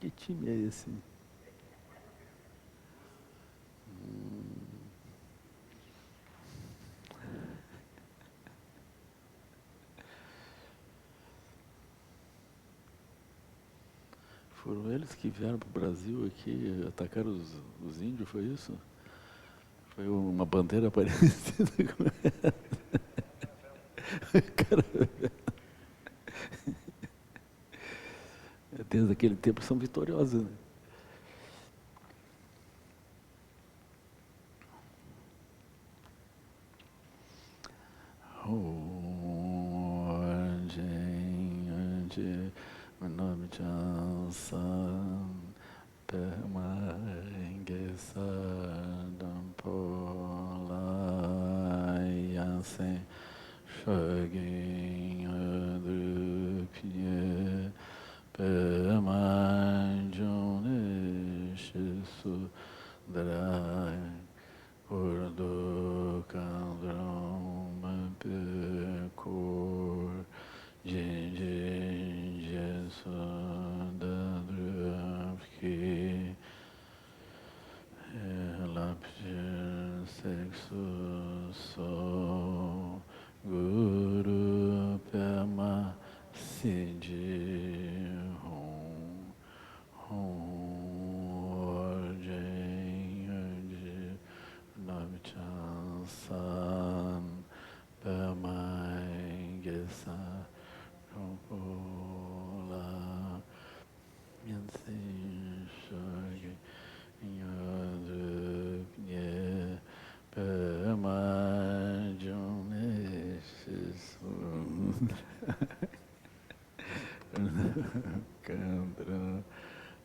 Que time é esse? Foram eles que vieram para o Brasil aqui, atacaram os índios, foi isso? Foi uma bandeira parecida com essa. Cara, desde aquele tempo são vitoriosos, né? Onde meu nome Johnson permanece Polayansen Shaginha Drupye Permanjone Shisu Drai Urdu Kandram Pekor Jin Sudadruvki Lapjir Sexo So Guru Pema Sidi Hum Orjin Navchansan Pemai Gesa Rumpola Yansin Shagi Yadrupye Pemai Juneshisun Kandra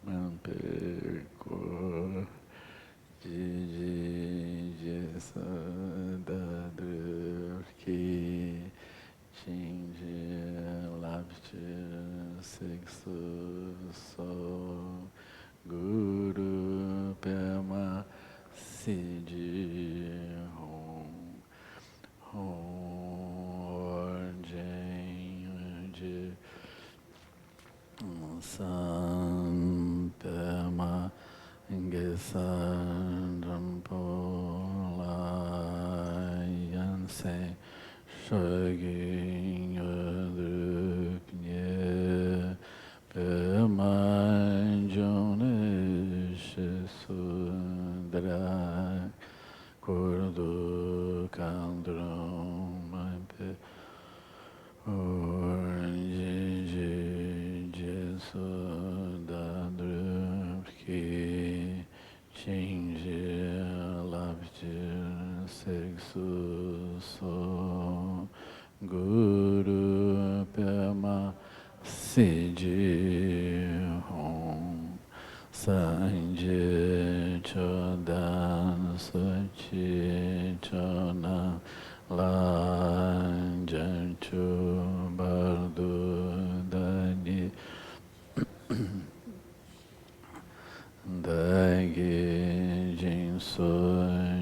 Mampeko Jiji Sadadruki Shinji Labchi Sexo So Guru Pema Sidi Hum Orjin San Pema Gesan Rampola Yanse Shagin Yadrupye Pema Jone Shisudra Kurdu Kandram Mampe Orjiji Jesu Dadrupki Shinji Labjir Sexu So Guru Pema Sidi Hum Sanje Chodan Suchi Chona Lanjan Chubardu Dani Dagi Jinso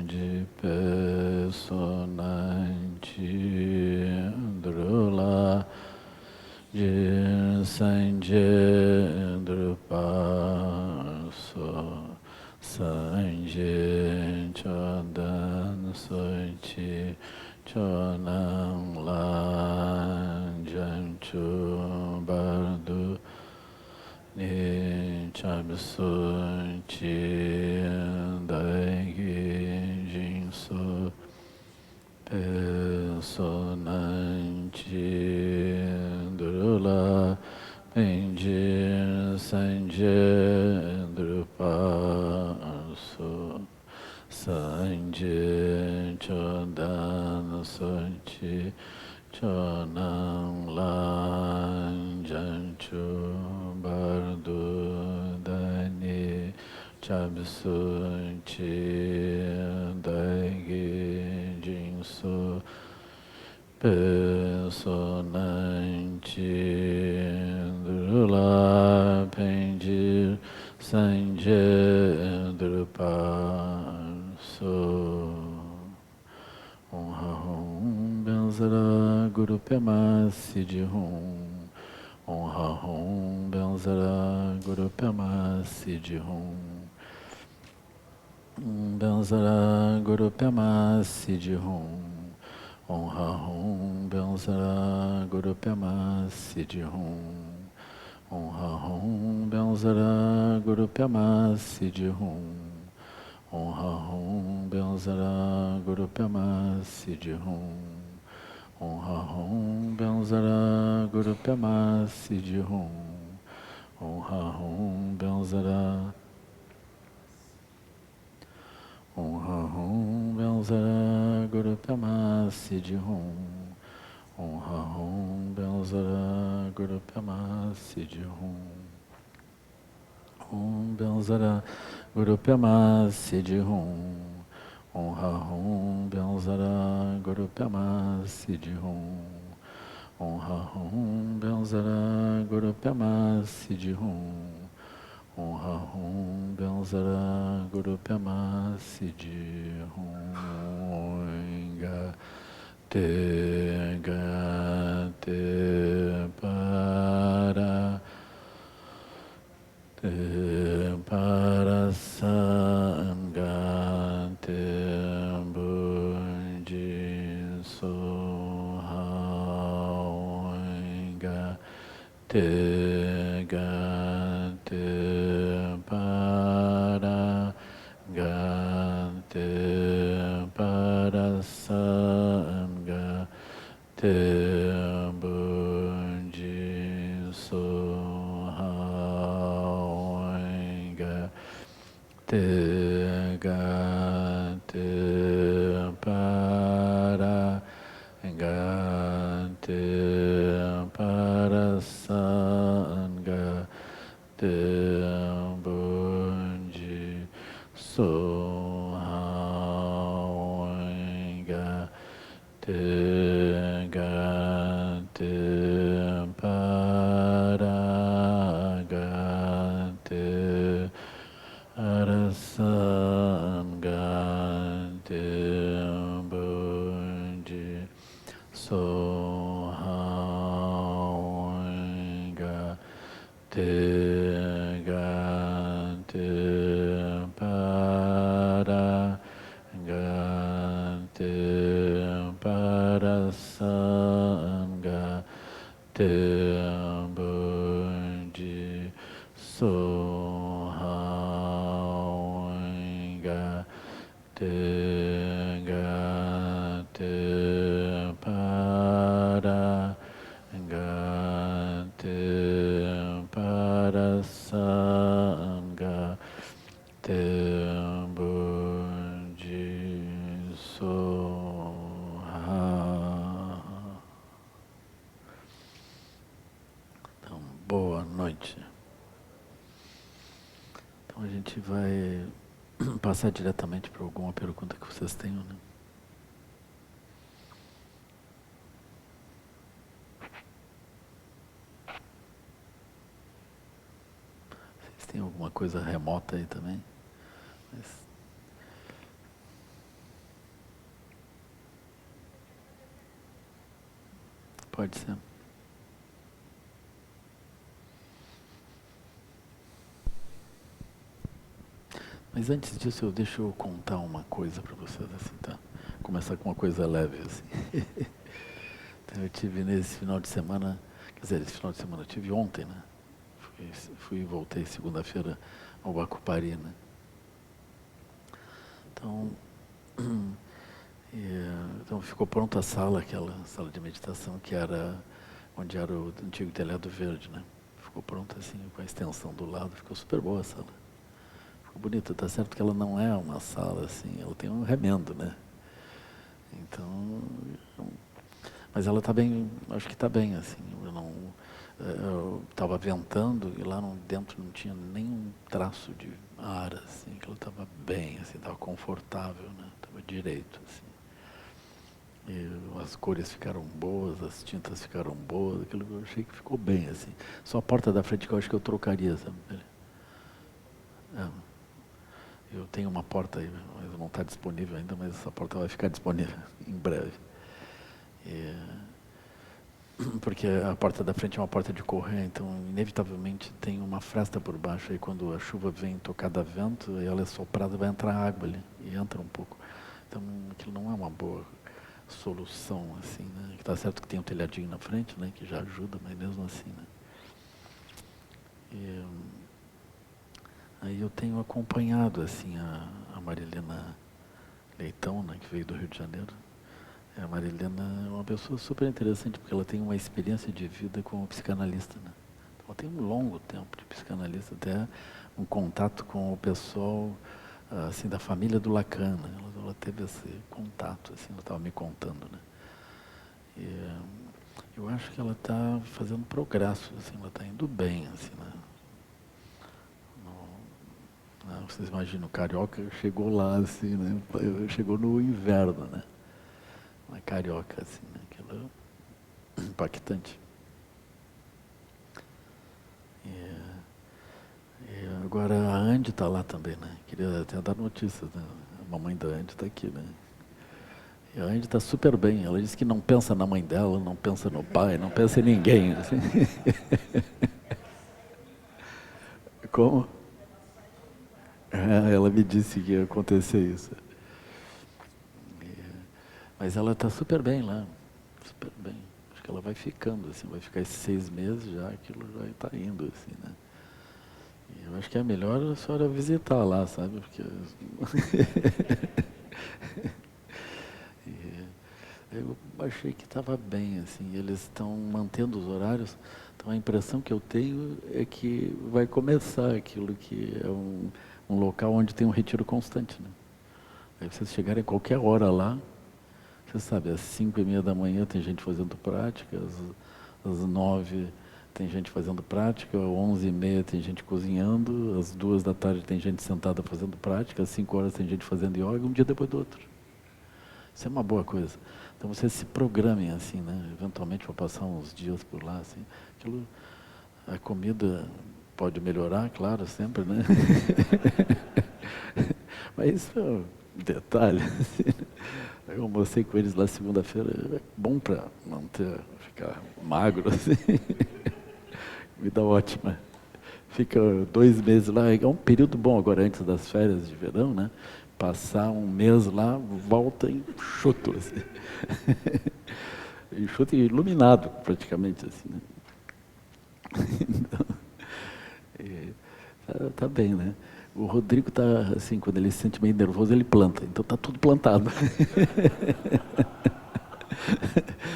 de Personanti Drula Sanje Drupaso Sanje Chodan Suchi Chonang Lanjan Chubardu Ni Chabsu Chi Daigi Jinsu Personanti Drula Pendi Sanje Drupaso Sanje Chodan Suchi Chonang Lanjan Chubardu Dani Chabsu Chi Daigi Jinsu Personanti Drula Pendi Sanje Drupaso Om Benzara Guru Pema Sidi Hum Om Benzara Guru Pema Siddhi Hum. Benzara Guru Pema Siddhi Hum. Om Ha Hum. Benzara Guru Pema Siddhi Hum. Om Ha Hum. Benzara Guru Pema Siddhi Hum. Om Ha Hum. Benzara Guru Pema Siddhi Hum. Om Ha Hum. Benzara Guru Pema Siddhi Hum. Om Ha Hum. Benzara Om Ha Hum. Benzara Guru Pema Siddhi Hum. Om Ha Hum. Benzara Guru Pema Siddhi Hum. Om Benzara Guru Pema Siddhi Hum. Om Ha Hum. Benzara Guru Pema Siddhi Hum. Om Ha Hum. Benzara Guru Pema Siddhi Hum. Om Ha Hum. Benzara Guru Pema Siddhi Hum. Te ga te para te para sangha te bunji so haoinga te ga te para ga te para sangha te bunji so haoinga te ga te para ga te para sangha te bunji so haoinga te ga te para ga te para sangha te bunji so haoinga te ga te para ga te para sangha te bunji so haoinga te ga te para ga te para sangha te bunji so ha. Então, boa noite. Então a gente vai passar diretamente para alguma pergunta que vocês tenham, né? Vocês têm alguma coisa remota aí também? Mas... Pode ser. Mas antes disso, deixa eu contar uma coisa para vocês, assim, tá? Começar com uma coisa leve, assim. Então, eu tive nesse final de semana, quer dizer, esse final de semana eu tive ontem, né? Fui e voltei segunda-feira ao Bacupari, né? Então, então ficou pronta a sala, aquela sala de meditação que era onde era o antigo telhado verde, né? Ficou pronta assim, com a extensão do lado, ficou super boa a sala. Bonita, tá certo que ela não é uma sala assim, ela tem um remendo, né? Então, mas ela tá bem, acho que tá bem assim. Eu estava ventando e lá dentro não tinha nenhum traço de ar assim, que ela estava bem, assim, estava confortável, né? Tava direito assim. E as cores ficaram boas, as tintas ficaram boas, aquilo que eu achei que ficou bem assim. Só a porta da frente que eu acho que eu trocaria, sabe? Eu tenho uma porta aí, mas não está disponível ainda, mas essa porta vai ficar disponível em breve. porque a porta da frente é uma porta de correr, então inevitavelmente tem uma fresta por baixo, aí quando a chuva vem tocada a vento, e ela é soprada, vai entrar água ali, e entra um pouco. Então aquilo não é uma boa solução, assim, né? Que tá certo que tem um telhadinho na frente, né? Que já ajuda, mas mesmo assim, né? E, aí eu tenho acompanhado, assim, a Marilena Leitão, né? Que veio do Rio de Janeiro. A Marilena é uma pessoa super interessante, porque ela tem uma experiência de vida como psicanalista, né? Ela tem um longo tempo de psicanalista, até um contato com o pessoal, assim, da família do Lacan, né? Ela teve esse contato, assim, ela estava me contando, né? E eu acho que ela está fazendo progresso, assim, ela está indo bem, assim, né? Vocês imaginam, o carioca chegou lá, assim, né? Chegou no inverno, né? Uma carioca, assim, né? Aquilo é impactante. E agora a Andy está lá também, né? Queria até dar notícias, né? A mamãe da Andy está aqui, né? E a Andy está super bem. Ela disse que não pensa na mãe dela, não pensa no pai, não pensa em ninguém. Assim. Como? Ela me disse que ia acontecer isso. Mas ela está super bem lá, super bem. Acho que ela vai ficando, assim, vai ficar esses 6 meses já, aquilo já está indo, assim, né? E eu acho que é melhor a senhora visitar lá, sabe? Porque... eu achei que estava bem, assim, eles estão mantendo os horários, então a impressão que eu tenho é que vai começar aquilo que é um local onde tem um retiro constante, né? Aí vocês chegarem a qualquer hora lá, você sabe, às 5:30 da manhã tem gente fazendo prática, às 9 tem gente fazendo prática, às 11:30 tem gente cozinhando, às 2 da tarde tem gente sentada fazendo prática, às 5 horas tem gente fazendo yoga, um dia depois do outro. Isso é uma boa coisa. Então vocês se programem assim, né? Eventualmente vou passar uns dias por lá, assim. Aquilo, a comida pode melhorar, claro, sempre, né? Mas isso é um detalhe. Assim, né? Eu almocei com eles lá segunda-feira, é bom para manter, ficar magro, assim. Comida ótima. Fica 2 meses lá, é um período bom agora antes das férias de verão, né? Passar um mês lá, volta enxuto, assim. Enxuto e iluminado, praticamente, assim, né? Então, tá bem, né? O Rodrigo tá assim, quando ele se sente meio nervoso, ele planta. Então tá tudo plantado.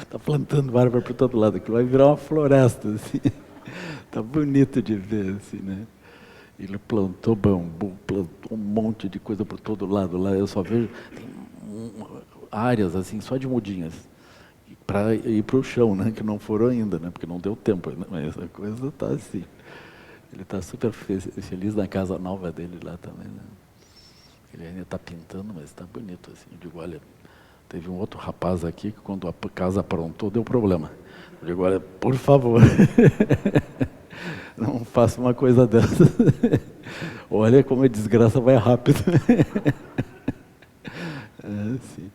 Tá plantando árvore por todo lado, que vai virar uma floresta, assim. Tá bonito de ver, assim, né? Ele plantou bambu, plantou um monte de coisa por todo lado lá. Eu só vejo áreas assim, só de mudinhas, para ir para o chão, né? Que não foram ainda, né? Porque não deu tempo, né? Mas a coisa tá assim. Ele está super feliz na casa nova dele lá também, né? Ele ainda está pintando, mas está bonito assim. Eu digo, olha, teve um outro rapaz aqui que quando a casa aprontou deu problema. Eu digo, olha, por favor, não faça uma coisa dessa. Olha como a desgraça vai rápido. Assim.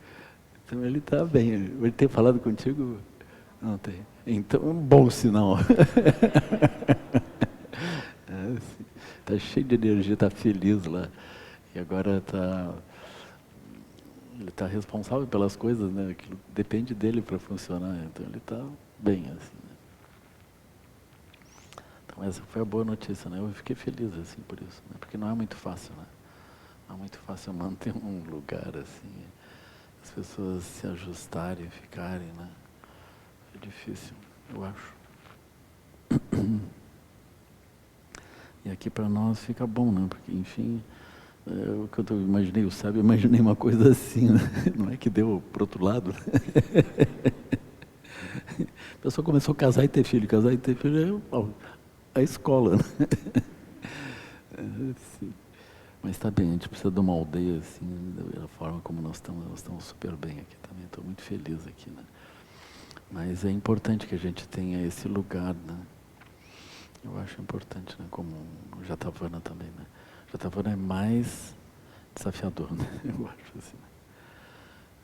Então ele está bem. Ele tem falado contigo? Não tem. Então, um bom sinal. Assim. Está cheio de energia, está feliz lá. E agora ele está responsável pelas coisas, né? Aquilo depende dele para funcionar. Então ele está bem, assim. Né? Então essa foi a boa notícia, né? Eu fiquei feliz, assim, por isso. Né? Porque não é muito fácil, né? Não é muito fácil manter um lugar, assim. As pessoas se ajustarem, ficarem, né? É difícil, eu acho. E aqui para nós fica bom, né? Porque, enfim, o que eu imaginei, o sábio, eu imaginei uma coisa assim, né? Não é que deu para outro lado. Né? A pessoa começou a casar e ter filho, é a escola, né? Assim. Mas está bem, a gente precisa de uma aldeia, assim, da forma como nós estamos super bem aqui também, estou muito feliz aqui, né? Mas é importante que a gente tenha esse lugar, né? Eu acho importante, né? Como o Jatavana também, né? O Jatavana é mais desafiador, né? Eu acho assim.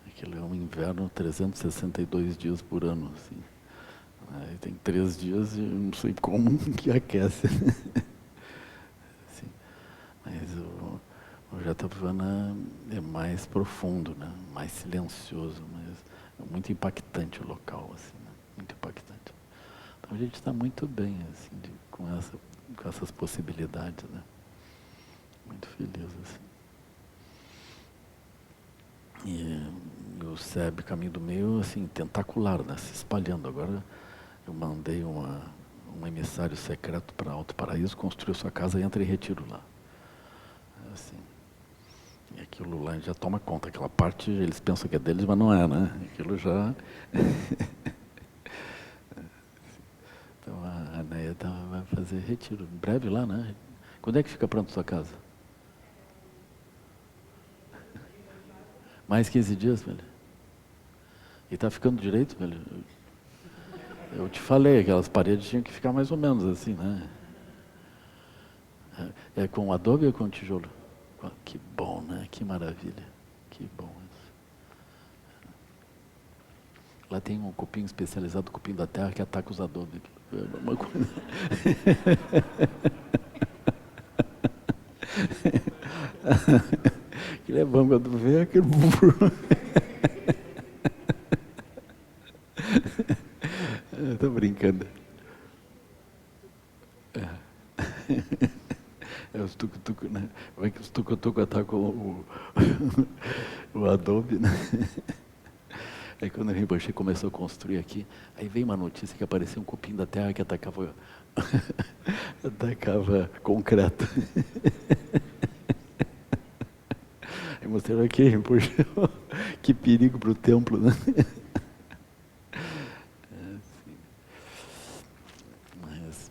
Aquilo é um inverno 362 dias por ano, assim. Aí tem 3 dias e eu não sei como que aquece. Assim, mas o Jetavana é mais profundo, né? Mais silencioso, mas é muito impactante o local, assim, né? Muito impactante. Então a gente está muito bem, assim, com essas possibilidades, né? Muito feliz, assim. E o SEB, Caminho do Meio, assim, tentacular, né? Se espalhando. Agora eu mandei um emissário secreto para Alto Paraíso, construiu sua casa e entra em retiro lá. Assim, e aquilo lá já toma conta, aquela parte eles pensam que é deles, mas não é, né? Aquilo já... Então a Neia vai fazer retiro, em breve lá, né? Quando é que fica pronto a sua casa? Mais 15 dias, velho? E tá ficando direito, velho? Eu te falei, aquelas paredes tinham que ficar mais ou menos assim, né? É com adobe ou com tijolo? Que bom, né? Que maravilha. Que bom isso. Lá tem um cupim especializado, cupim da terra, que ataca os adobes. É uma coisa... Aquilo é bom quando vê aquele... Tô brincando. É os tucutuco, né? Vai que os tucutuco atacam o adobe, né? Aí quando o Rinpoche começou a construir aqui, aí veio uma notícia que apareceu um cupim da terra que atacava concreto. Aí mostraram aqui, Rinpoche, que perigo para o templo, né? Mas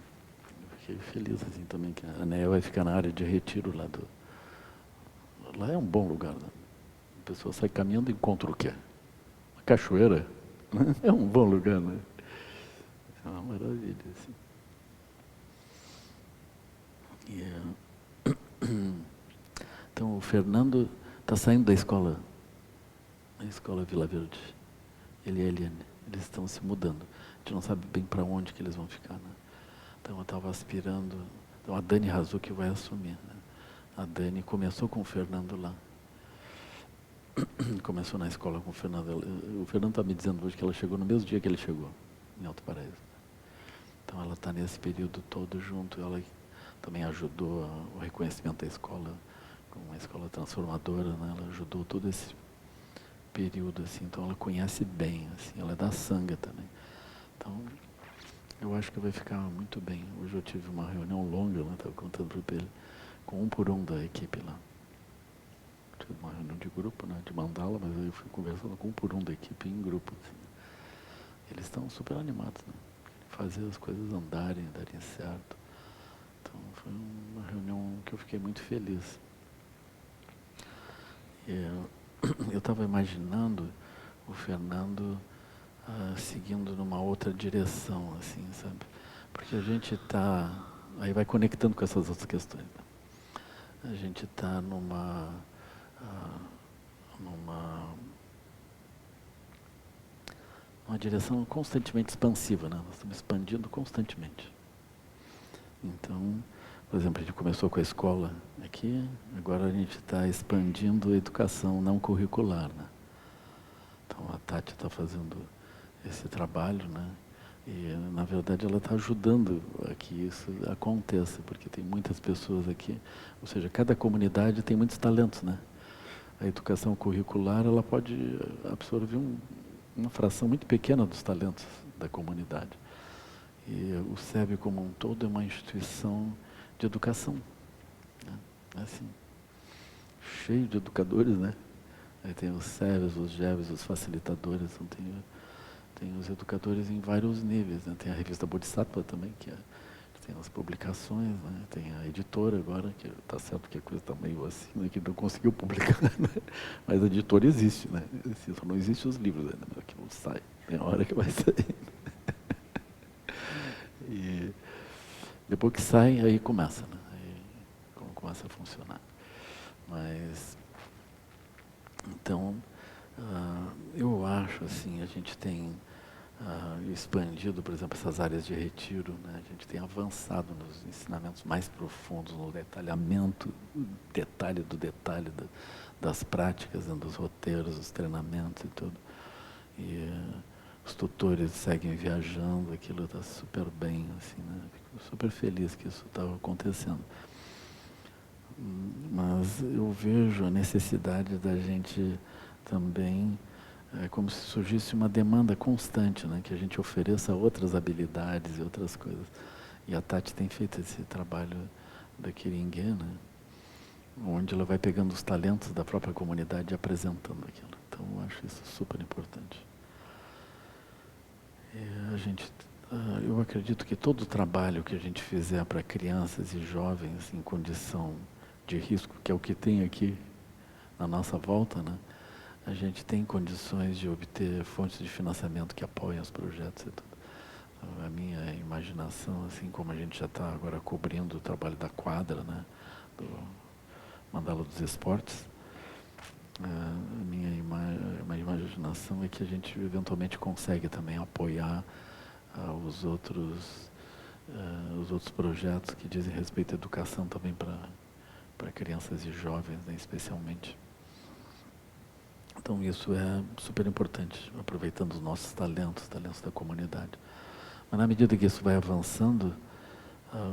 eu fiquei feliz assim também que a Nea vai ficar na área de retiro lá do... Lá é um bom lugar, né? A pessoa sai caminhando e encontra o quê? Uma cachoeira. É um bom lugar, né? É uma maravilha, assim. Então o Fernando está saindo da escola Vila Verde. Ele e a Eliane, eles estão se mudando. A gente não sabe bem para onde que eles vão ficar, né? Então eu estava aspirando. Então a Dani Razuki vai assumir, né? A Dani começou com o Fernando lá. Começou na escola com o Fernando. O Fernando está me dizendo hoje que ela chegou no mesmo dia que ele chegou, em Alto Paraíso. Então ela está nesse período todo junto. Ela também ajudou o reconhecimento da escola, como uma escola transformadora, né? Ela ajudou todo esse período, assim. Então ela conhece bem, assim. Ela é da Sangha também. Então eu acho que vai ficar muito bem. Hoje eu tive uma reunião longa, né? Estava contando para ele, com um por um da equipe lá. Tive uma reunião de grupo, né? De mandala, mas aí eu fui conversando com um por um da equipe em grupo, assim. Eles estão super animados, né? Fazer as coisas darem certo. Então foi uma reunião que eu fiquei muito feliz. Eu estava imaginando o Fernando seguindo numa outra direção, assim, sabe? Porque a gente está... Aí vai conectando com essas outras questões, né? A gente está numa direção constantemente expansiva, né? Nós estamos expandindo constantemente. Então, por exemplo, a gente começou com a escola aqui, agora a gente está expandindo a educação não curricular, né? Então a Tati está fazendo esse trabalho, né? E na verdade ela está ajudando a que isso aconteça, porque tem muitas pessoas aqui, ou seja, cada comunidade tem muitos talentos, né? A educação curricular ela pode absorver uma fração muito pequena dos talentos da comunidade. E o SEB como um todo é uma instituição de educação, né? Assim, cheio de educadores, né? Aí tem os SEBs, os GEBs, os facilitadores, então tem os educadores em vários níveis, né? Tem a revista Bodhisattva também, que tem as publicações, né? Tem a editora agora, que está certo que a coisa está meio assim, né? Que não conseguiu publicar, né? Mas a editora existe, né? Só não existem os livros ainda, mas aquilo sai, tem a hora que vai sair. E depois que sai, aí começa, né? Aí começa a funcionar. Mas, então, eu acho assim, a gente tem expandido, por exemplo, essas áreas de retiro, né? A gente tem avançado nos ensinamentos mais profundos, no detalhamento, detalhe do detalhe das práticas, né? Dos roteiros, dos treinamentos e tudo. E os tutores seguem viajando, aquilo está super bem, assim, né? Fico super feliz que isso estava acontecendo. Mas eu vejo a necessidade da gente também, como se surgisse uma demanda constante, né? Que a gente ofereça outras habilidades e outras coisas. E a Tati tem feito esse trabalho da Kiringué, né? Onde ela vai pegando os talentos da própria comunidade e apresentando aquilo. Então eu acho isso super importante. Eu acredito que todo o trabalho que a gente fizer para crianças e jovens em condição de risco, que é o que tem aqui na nossa volta, né? A gente tem condições de obter fontes de financiamento que apoiem os projetos e tudo. A minha imaginação, assim como a gente já está agora cobrindo o trabalho da quadra, né? Do Mandala dos Esportes, a minha imaginação é que a gente eventualmente consegue também apoiar os outros projetos que dizem respeito à educação também para crianças e jovens, né, especialmente. Então isso é super importante, aproveitando os nossos talentos da comunidade. Mas na medida que isso vai avançando,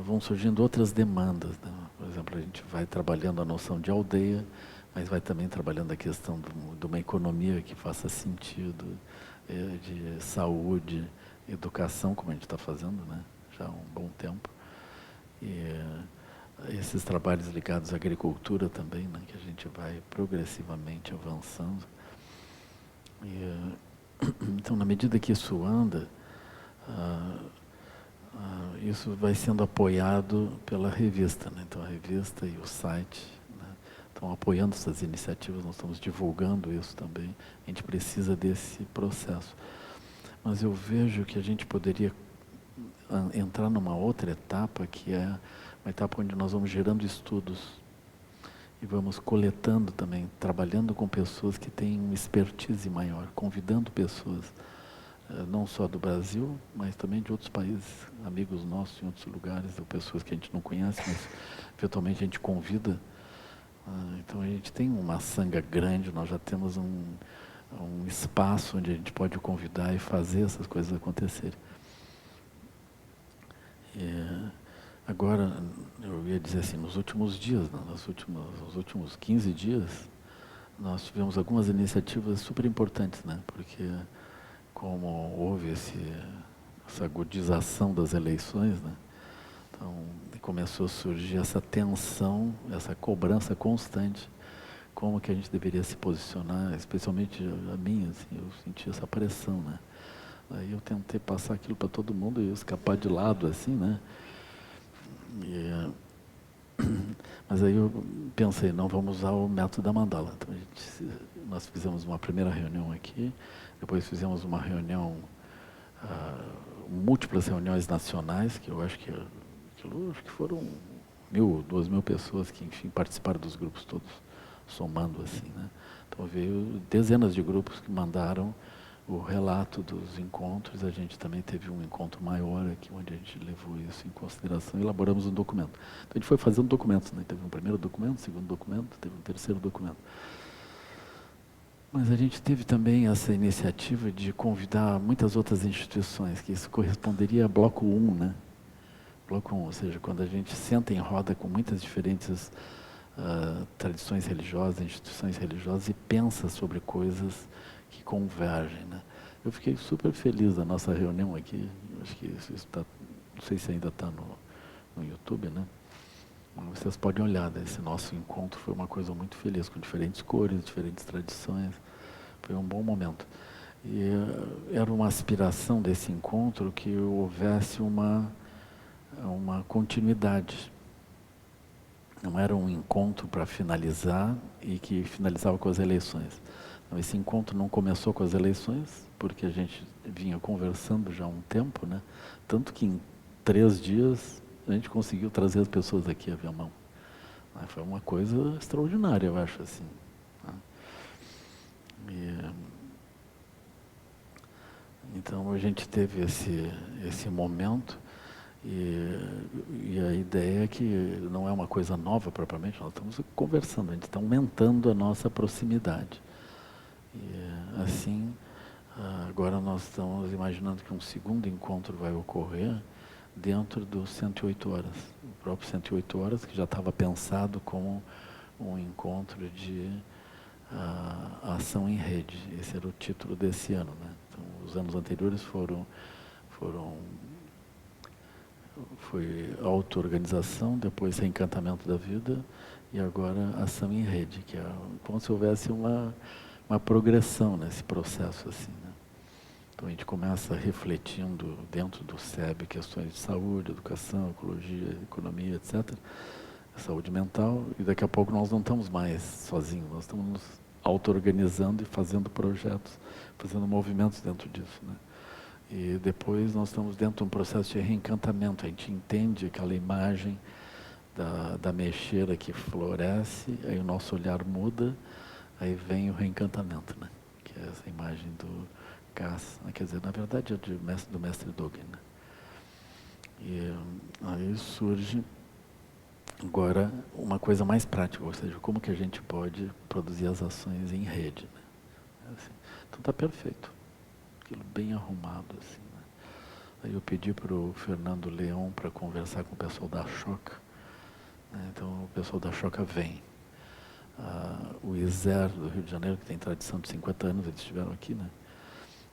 vão surgindo outras demandas, né? Por exemplo, a gente vai trabalhando a noção de aldeia, mas vai também trabalhando a questão de uma economia que faça sentido, de saúde, educação, como a gente está fazendo, né? Já há um bom tempo. E esses trabalhos ligados à agricultura também, né? Que a gente vai progressivamente avançando. Então, na medida que isso anda, isso vai sendo apoiado pela revista, né? Então a revista e o site, né, estão apoiando essas iniciativas, nós estamos divulgando isso também. A gente precisa desse processo. Mas eu vejo que a gente poderia entrar numa outra etapa, que é uma etapa onde nós vamos gerando estudos e vamos coletando também, trabalhando com pessoas que têm uma expertise maior, convidando pessoas, não só do Brasil, mas também de outros países, amigos nossos em outros lugares, ou pessoas que a gente não conhece, mas eventualmente a gente convida. Então a gente tem uma sanga grande, nós já temos um espaço onde a gente pode convidar e fazer essas coisas acontecerem. Agora, eu ia dizer assim, nos últimos dias, nos últimos 15 dias, nós tivemos algumas iniciativas super importantes, né? Porque como houve essa agudização das eleições, né? Então começou a surgir essa tensão, essa cobrança constante, como que a gente deveria se posicionar, especialmente a mim, assim, eu senti essa pressão, né? Aí eu tentei passar aquilo para todo mundo e escapar de lado, assim, né? Mas aí eu pensei, não, vamos usar o método da mandala. Então nós fizemos uma primeira reunião aqui, depois fizemos uma reunião, múltiplas reuniões nacionais, que eu acho que foram 1.000, 2.000 pessoas que, enfim, participaram dos grupos todos, somando assim, né? Então veio dezenas de grupos que mandaram o relato dos encontros. A gente também teve um encontro maior aqui, onde a gente levou isso em consideração e elaboramos um documento. Então a gente foi fazendo documentos, né? Teve um primeiro documento, um segundo documento, teve um terceiro documento. Mas a gente teve também essa iniciativa de convidar muitas outras instituições, que isso corresponderia a bloco 1, né? Bloco 1, ou seja, quando a gente senta em roda com muitas diferentes tradições religiosas, instituições religiosas, e pensa sobre coisas que convergem, né? Eu fiquei super feliz da nossa reunião aqui. Acho que isso está, não sei se ainda está no YouTube, né? Mas vocês podem olhar, né? Esse nosso encontro foi uma coisa muito feliz, com diferentes cores, diferentes tradições. Foi um bom momento. E era uma aspiração desse encontro que houvesse uma continuidade. Não era um encontro para finalizar e que finalizava com as eleições. Então, esse encontro não começou com as eleições, porque a gente vinha conversando já há um tempo, né? Tanto que em 3 dias a gente conseguiu trazer as pessoas aqui a Viamão. Foi uma coisa extraordinária, eu acho, assim. Então a gente teve esse momento e a ideia é que não é uma coisa nova propriamente, nós estamos conversando, a gente está aumentando a nossa proximidade. E assim, agora nós estamos imaginando que um segundo encontro vai ocorrer dentro dos 108 horas. O próprio 108 horas, que já estava pensado como um encontro de ação em rede. Esse era o título desse ano, né? Então, os anos anteriores foi auto-organização, depois reencantamento da vida e agora ação em rede, que é como se houvesse uma progressão nesse processo assim, né? Então a gente começa refletindo dentro do SEB questões de saúde, educação, ecologia, economia, etc. Saúde mental, e daqui a pouco nós não estamos mais sozinhos, nós estamos nos auto-organizando e fazendo projetos, fazendo movimentos dentro disso, né? E depois nós estamos dentro de um processo de reencantamento, a gente entende aquela imagem da mexeira que floresce, aí o nosso olhar muda, aí vem o reencantamento, né? Que é essa imagem do Cass, quer dizer, na verdade é do mestre Dogen, né? E aí surge agora uma coisa mais prática, ou seja, como que a gente pode produzir as ações em rede, né? Assim, então está perfeito, aquilo bem arrumado assim, né? Aí eu pedi para o Fernando Leão para conversar com o pessoal da Choca, né? Então o pessoal da Choca vem. O ISER do Rio de Janeiro, que tem tradição de 50 anos, eles estiveram aqui, né?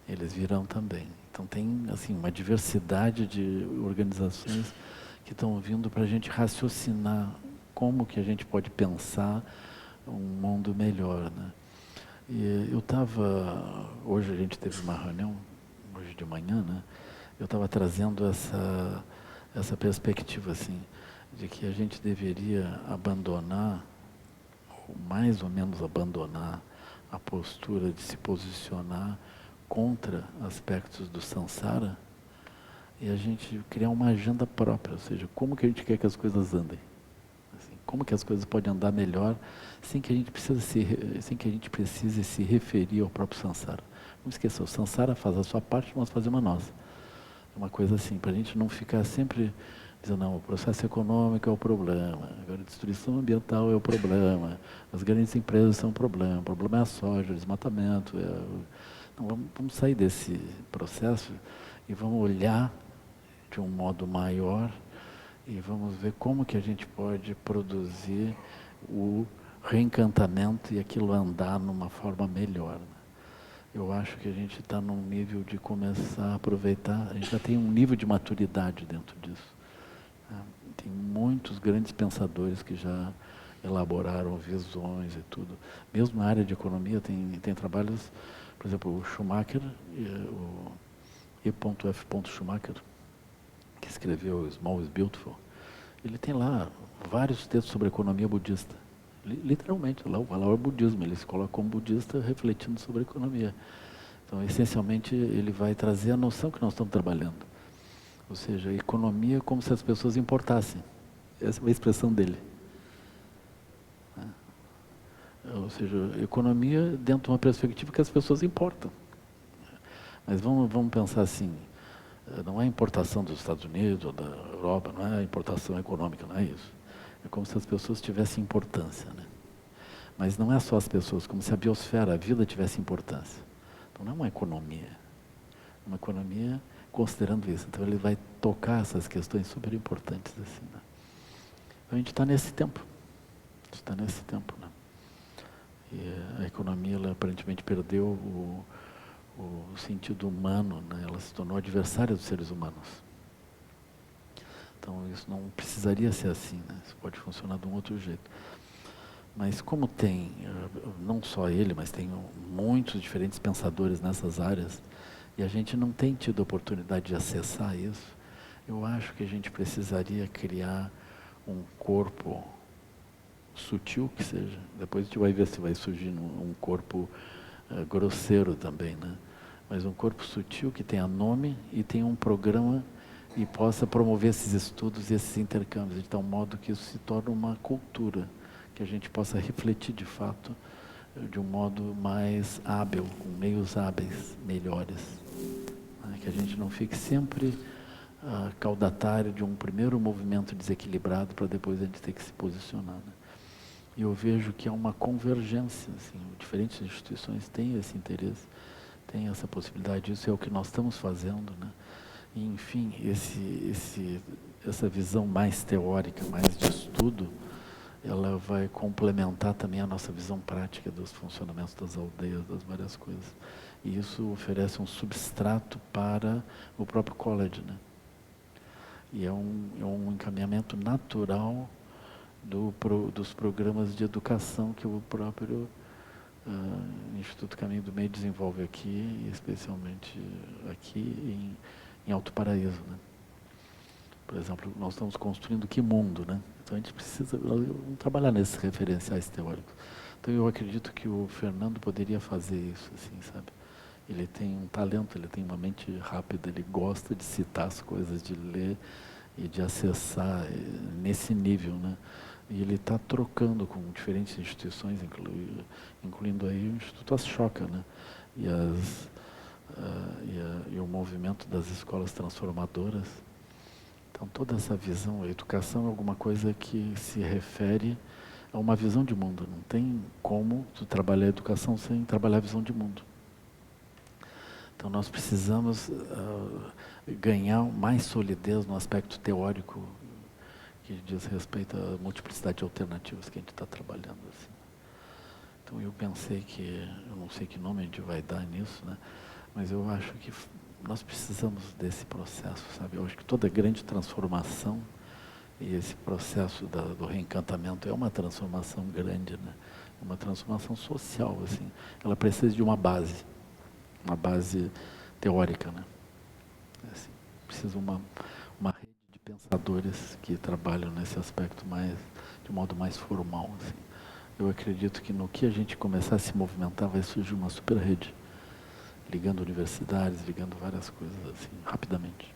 Eles virão também. Então tem assim uma diversidade de organizações que estão vindo para a gente raciocinar como que a gente pode pensar um mundo melhor, né? E eu estava, hoje a gente teve uma reunião, hoje de manhã, né? Eu estava trazendo essa perspectiva assim, de que a gente deveria abandonar, ou mais ou menos abandonar, a postura de se posicionar contra aspectos do samsara e a gente criar uma agenda própria, ou seja, como que a gente quer que as coisas andem. Assim, como que as coisas podem andar melhor sem que a gente precise se referir ao próprio samsara. Não esqueça, o samsara faz a sua parte, nós fazemos a nossa. É uma coisa assim, para a gente não ficar sempre dizendo, não, o processo econômico é o problema, agora a destruição ambiental é o problema, as grandes empresas são o problema é a soja, o desmatamento. Não, vamos sair desse processo e vamos olhar de um modo maior e vamos ver como que a gente pode produzir o reencantamento e aquilo andar numa forma melhor, né? Eu acho que a gente está num nível de começar a aproveitar, a gente já tem um nível de maturidade dentro disso, né? Tem muitos grandes pensadores que já elaboraram visões e tudo. Mesmo na área de economia tem trabalhos, por exemplo, o Schumacher, o E.F. Schumacher, que escreveu Small is Beautiful, ele tem lá vários textos sobre economia budista. Literalmente, lá o budismo, ele se coloca como budista refletindo sobre a economia. Então, essencialmente, ele vai trazer a noção que nós estamos trabalhando. Ou seja, a economia como se as pessoas importassem. Essa é a expressão dele. Ou seja, economia dentro de uma perspectiva que as pessoas importam. Mas vamos pensar assim, não é a importação dos Estados Unidos ou da Europa, não é a importação econômica, não é isso. É como se as pessoas tivessem importância, né? Mas não é só as pessoas, como se a biosfera, a vida tivesse importância. Então não é uma economia. Uma economia considerando isso. Então ele vai tocar essas questões super importantes assim, né? Então a gente está nesse tempo. A gente está nesse tempo, né? E a economia, ela aparentemente perdeu o sentido humano, né? Ela se tornou adversária dos seres humanos. Então isso não precisaria ser assim, né? Isso pode funcionar de um outro jeito. Mas como tem, não só ele, mas tem muitos diferentes pensadores nessas áreas, e a gente não tem tido a oportunidade de acessar isso, eu acho que a gente precisaria criar um corpo sutil que seja. Depois a gente vai ver se vai surgir um corpo grosseiro também, né? Mas um corpo sutil que tenha nome e tenha um programa e possa promover esses estudos e esses intercâmbios de tal modo que isso se torne uma cultura, que a gente possa refletir de fato de um modo mais hábil, com meios hábeis, melhores, né? que a gente não fique sempre caudatário de um primeiro movimento desequilibrado para depois a gente ter que se posicionar, né? E eu vejo que há uma convergência, assim, diferentes instituições têm esse interesse, têm essa possibilidade, isso é o que nós estamos fazendo, né? E, enfim, essa visão mais teórica, mais de estudo, ela vai complementar também a nossa visão prática dos funcionamentos das aldeias, das várias coisas. E isso oferece um substrato para o próprio college, né? E é um encaminhamento natural dos programas de educação que o próprio Instituto Caminho do Meio desenvolve aqui, especialmente aqui em Alto Paraíso, né? Por exemplo, nós estamos construindo que mundo, né? Então a gente precisa trabalhar nesses referenciais teóricos. Então eu acredito que o Fernando poderia fazer isso, assim, sabe? Ele tem um talento, ele tem uma mente rápida, ele gosta de citar as coisas, de ler e de acessar nesse nível, né? E ele está trocando com diferentes instituições, incluindo aí o Instituto Ashoka, né? E o movimento das escolas transformadoras. Então toda essa visão, a educação é alguma coisa que se refere a uma visão de mundo. Não tem como tu trabalhar a educação sem trabalhar a visão de mundo. Então nós precisamos ganhar mais solidez no aspecto teórico que diz respeito à multiplicidade de alternativas que a gente está trabalhando, assim. Então eu pensei que, eu não sei que nome a gente vai dar nisso, né? Mas eu acho que nós precisamos desse processo, sabe? Eu acho que toda grande transformação, e esse processo do reencantamento é uma transformação grande, né? Uma transformação social, assim. Ela precisa de uma base teórica, né? Assim, precisa uma rede de pensadores que trabalham nesse aspecto de modo mais formal, assim. Eu acredito que no que a gente começar a se movimentar vai surgir uma super rede, ligando universidades, ligando várias coisas assim, rapidamente.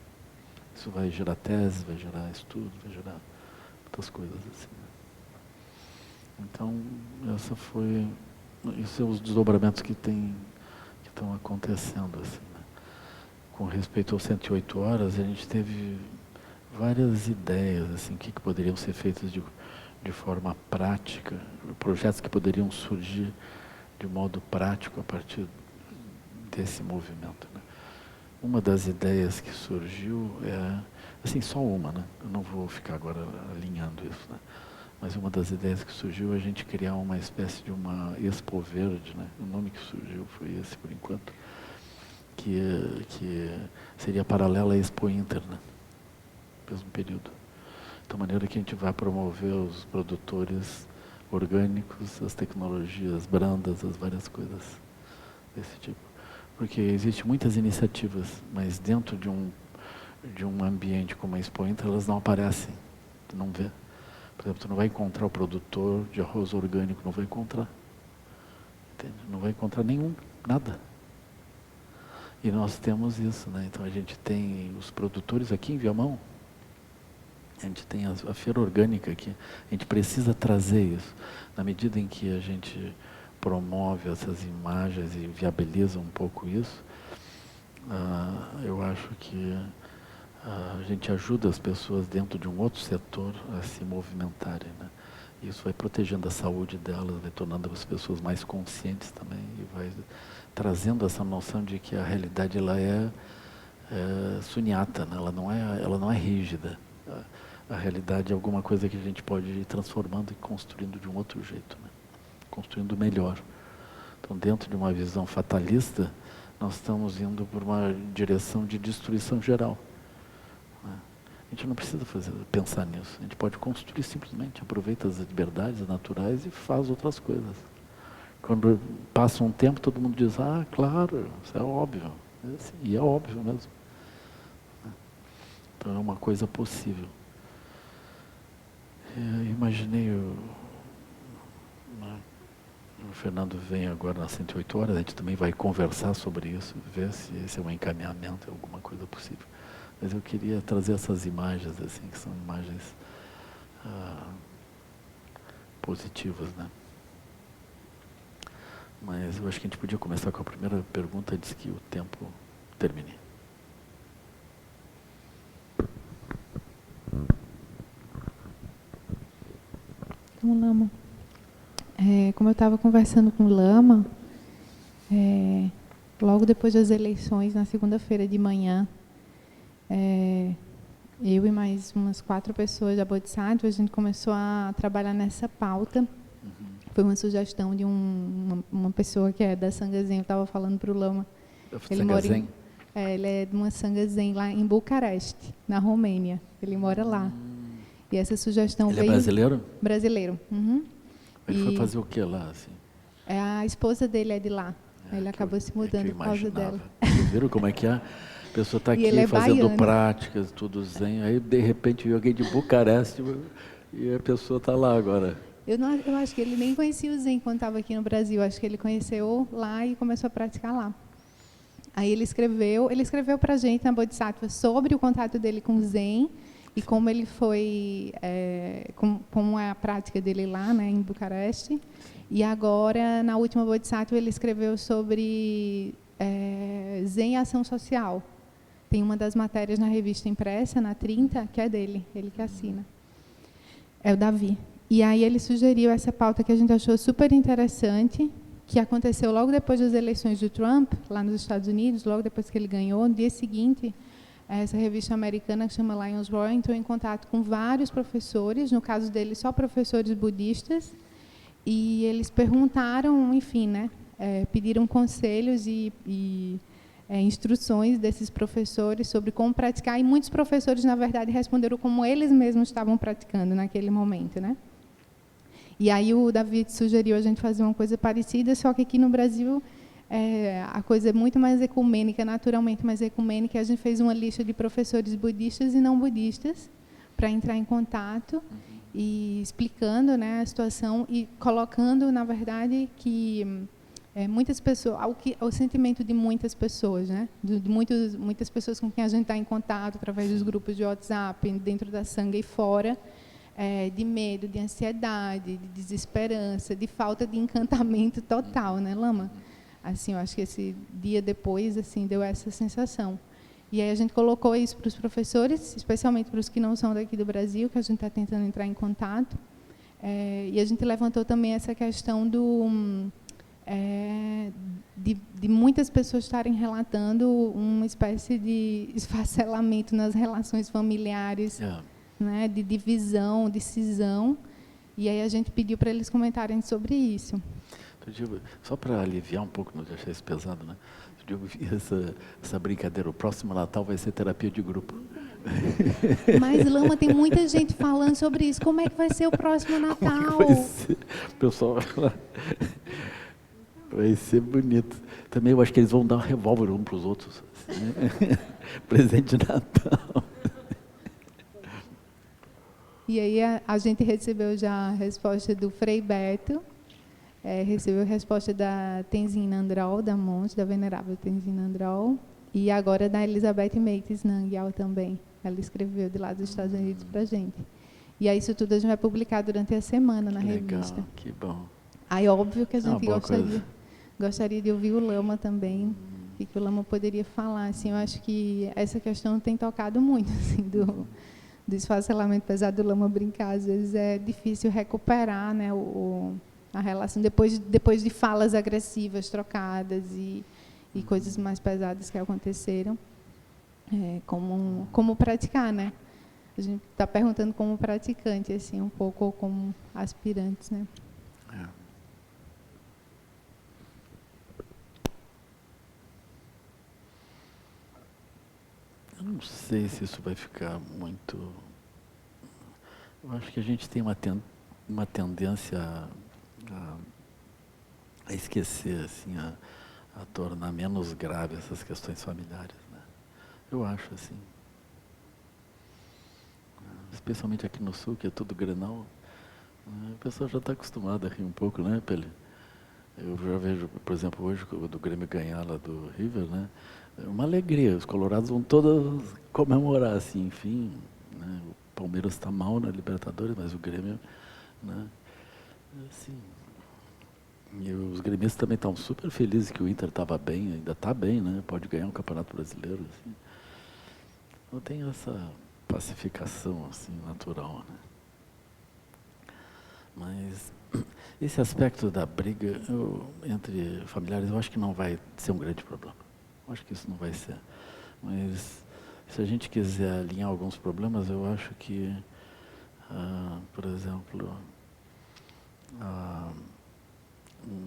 Isso vai gerar teses, vai gerar estudos, vai gerar outras coisas assim, né? Então, esses são os desdobramentos que estão acontecendo, assim, né? Com respeito aos 108 horas, a gente teve várias ideias, assim, o que poderiam ser feitos de forma prática, projetos que poderiam surgir de modo prático a partir desse movimento, né? Uma das ideias que surgiu assim, só uma, né? Eu não vou ficar agora alinhando isso, né? Mas uma das ideias que surgiu é a gente criar uma espécie de uma Expo Verde, né? O nome que surgiu foi esse, por enquanto, que seria paralela à Expo Inter, né? Mesmo período. De maneira que a gente vai promover os produtores orgânicos, as tecnologias brandas, as várias coisas desse tipo. Porque existem muitas iniciativas, mas dentro de um ambiente como a Expo Inter, elas não aparecem, tu não vê. Por exemplo, tu não vai encontrar o produtor de arroz orgânico, não vai encontrar. Entende? Não vai encontrar nenhum, nada. E nós temos isso, né? Então a gente tem os produtores aqui em Viamão, a gente tem a feira orgânica aqui, a gente precisa trazer isso. Na medida em que a gente promove essas imagens e viabiliza um pouco isso, eu acho que a gente ajuda as pessoas dentro de um outro setor a se movimentarem, né? Isso vai protegendo a saúde delas, vai tornando as pessoas mais conscientes também e vai trazendo essa noção de que a realidade ela é sunyata, né? Ela não é rígida. A realidade é alguma coisa que a gente pode ir transformando e construindo de um outro jeito, né? Construindo melhor. Então, dentro de uma visão fatalista, nós estamos indo por uma direção de destruição geral, né? A gente não precisa pensar nisso. A gente pode construir simplesmente, aproveita as liberdades naturais e faz outras coisas. Quando passa um tempo, todo mundo diz, claro, isso é óbvio. E é óbvio mesmo. Então é uma coisa possível. Imaginei o Fernando vem agora nas 108 horas, a gente também vai conversar sobre isso, ver se esse é um encaminhamento, é alguma coisa possível. Mas eu queria trazer essas imagens, assim, que são imagens positivas, né? Mas eu acho que a gente podia começar com a primeira pergunta, antes que o tempo termine. como eu estava conversando com o Lama, logo depois das eleições, na segunda-feira de manhã, eu e mais umas 4 pessoas da Bodhisattva, a gente começou a trabalhar nessa pauta. Foi uma sugestão de uma pessoa que é da Sangha Zen. Eu estava falando para o Lama. Ele é de uma Sangha Zen lá em Bucareste, na Romênia. Ele mora lá. E essa sugestão veio... Ele é brasileiro? Brasileiro. Ele foi fazer o que lá, assim? A esposa dele é de lá. Ele acabou se mudando por causa dela. Vocês viram como é que é? A pessoa está aqui fazendo práticas, tudo zen, aí de repente veio alguém de Bucareste e a pessoa está lá agora. Eu acho que ele nem conhecia o Zen quando estava aqui no Brasil. Acho que ele conheceu lá e começou a praticar lá. Aí ele escreveu para a gente na Bodhisattva sobre o contato dele com o Zen e como ele foi, como é a prática dele lá, né, em Bucareste. E agora, na última Bodhisattva, ele escreveu sobre Zen e ação social. Tem uma das matérias na revista impressa, na 30, que é dele, ele que assina. É o Davi. E aí ele sugeriu essa pauta que a gente achou super interessante, que aconteceu logo depois das eleições do Trump, lá nos Estados Unidos, logo depois que ele ganhou. No dia seguinte, essa revista americana que chama Lions Roar entrou em contato com vários professores, no caso dele só professores budistas, e eles perguntaram, enfim, né, pediram conselhos e instruções desses professores sobre como praticar, e muitos professores, na verdade, responderam como eles mesmos estavam praticando naquele momento, né? E aí o David sugeriu a gente fazer uma coisa parecida, só que aqui no Brasil a coisa é muito mais ecumênica, naturalmente mais ecumênica. A gente fez uma lista de professores budistas e não budistas para entrar em contato e explicando, né, a situação e colocando, na verdade, que muitas pessoas, o sentimento de muitas pessoas, né, de muitas pessoas com quem a gente está em contato através dos grupos de WhatsApp, dentro da Sangha e fora, de medo, de ansiedade, de desesperança, de falta de encantamento total, né, Lama? Assim, eu acho que esse dia depois, assim, deu essa sensação. E aí a gente colocou isso para os professores, especialmente para os que não são daqui do Brasil, que a gente está tentando entrar em contato. E a gente levantou também essa questão de muitas pessoas estarem relatando uma espécie de esfacelamento nas relações familiares, né, de divisão, de cisão, e aí a gente pediu para eles comentarem sobre isso. Só para aliviar um pouco, não deixar isso pesado, né? Eu vi essa brincadeira, o próximo Natal vai ser terapia de grupo. Mas, Lama, tem muita gente falando sobre isso. Como é que vai ser o próximo Natal? Vai ser? O pessoal vai ser bonito. Também eu acho que eles vão dar um revólver um para os outros. Assim, né? Presente de Natal. E aí a gente recebeu já a resposta do Frei Beto, recebeu a resposta da Tenzin Nandrol, da monge, da venerável Tenzin Nandrol, e agora da Elizabeth Mates Nangyal também. Ela escreveu de lá dos Estados Unidos para a gente. E aí isso tudo a gente vai publicar durante a semana na revista. Que bom. Aí óbvio que a gente gostaria de ouvir o Lama também, e que o Lama poderia falar. Assim, eu acho que essa questão tem tocado muito, assim, do esfacelamento, apesar do Lama brincar, às vezes é difícil recuperar, né, a relação depois de falas agressivas trocadas e coisas mais pesadas que aconteceram. Como praticar, né? A gente está perguntando como praticante, assim, um pouco, ou como aspirantes, né? Eu não sei se isso vai ficar muito... Eu acho que a gente tem uma tendência a esquecer, assim, a tornar menos grave essas questões familiares, né? Eu acho, assim. Especialmente aqui no Sul, que é tudo Grenal, a pessoa já está acostumada a rir um pouco, né, Pele? Eu já vejo, por exemplo, hoje, do Grêmio ganhar lá do River, né? É uma alegria, os colorados vão todos comemorar, assim, enfim, né? O Palmeiras está mal na Libertadores, mas o Grêmio, né? Assim, e os gremistas também estão super felizes que o Inter estava bem, ainda está bem, né? Pode ganhar um Campeonato Brasileiro, assim. Então tem essa pacificação, assim, natural, né? Mas Esse aspecto da briga entre familiares, eu acho que não vai ser um grande problema. Eu acho que isso não vai ser. Mas se a gente quiser alinhar alguns problemas, eu acho que, por exemplo,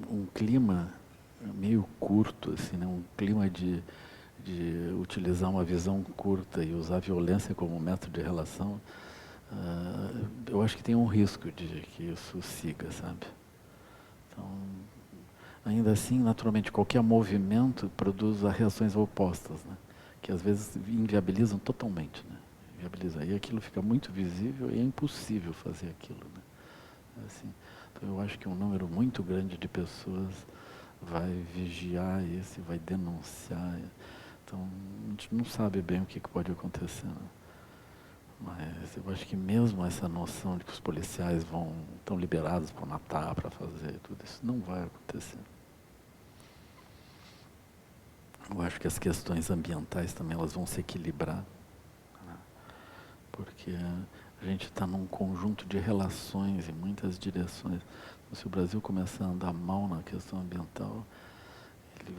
um clima meio curto, assim, né? Um clima de utilizar uma visão curta e usar a violência como método de relação, eu acho que tem um risco de que isso siga, sabe? Então, ainda assim, naturalmente, qualquer movimento produz reações opostas, né? Que às vezes inviabilizam totalmente, né? Inviabilizam. E aquilo fica muito visível e é impossível fazer aquilo, né? Assim, então eu acho que um número muito grande de pessoas vai vigiar isso, vai denunciar. Então, a gente não sabe bem o que pode acontecer, né? Mas eu acho que mesmo essa noção de que os policiais estão liberados para matar, para fazer tudo isso, não vai acontecer. Eu acho que as questões ambientais também elas vão se equilibrar, né? Porque a gente está num conjunto de relações em muitas direções. Então, se o Brasil começar a andar mal na questão ambiental, ele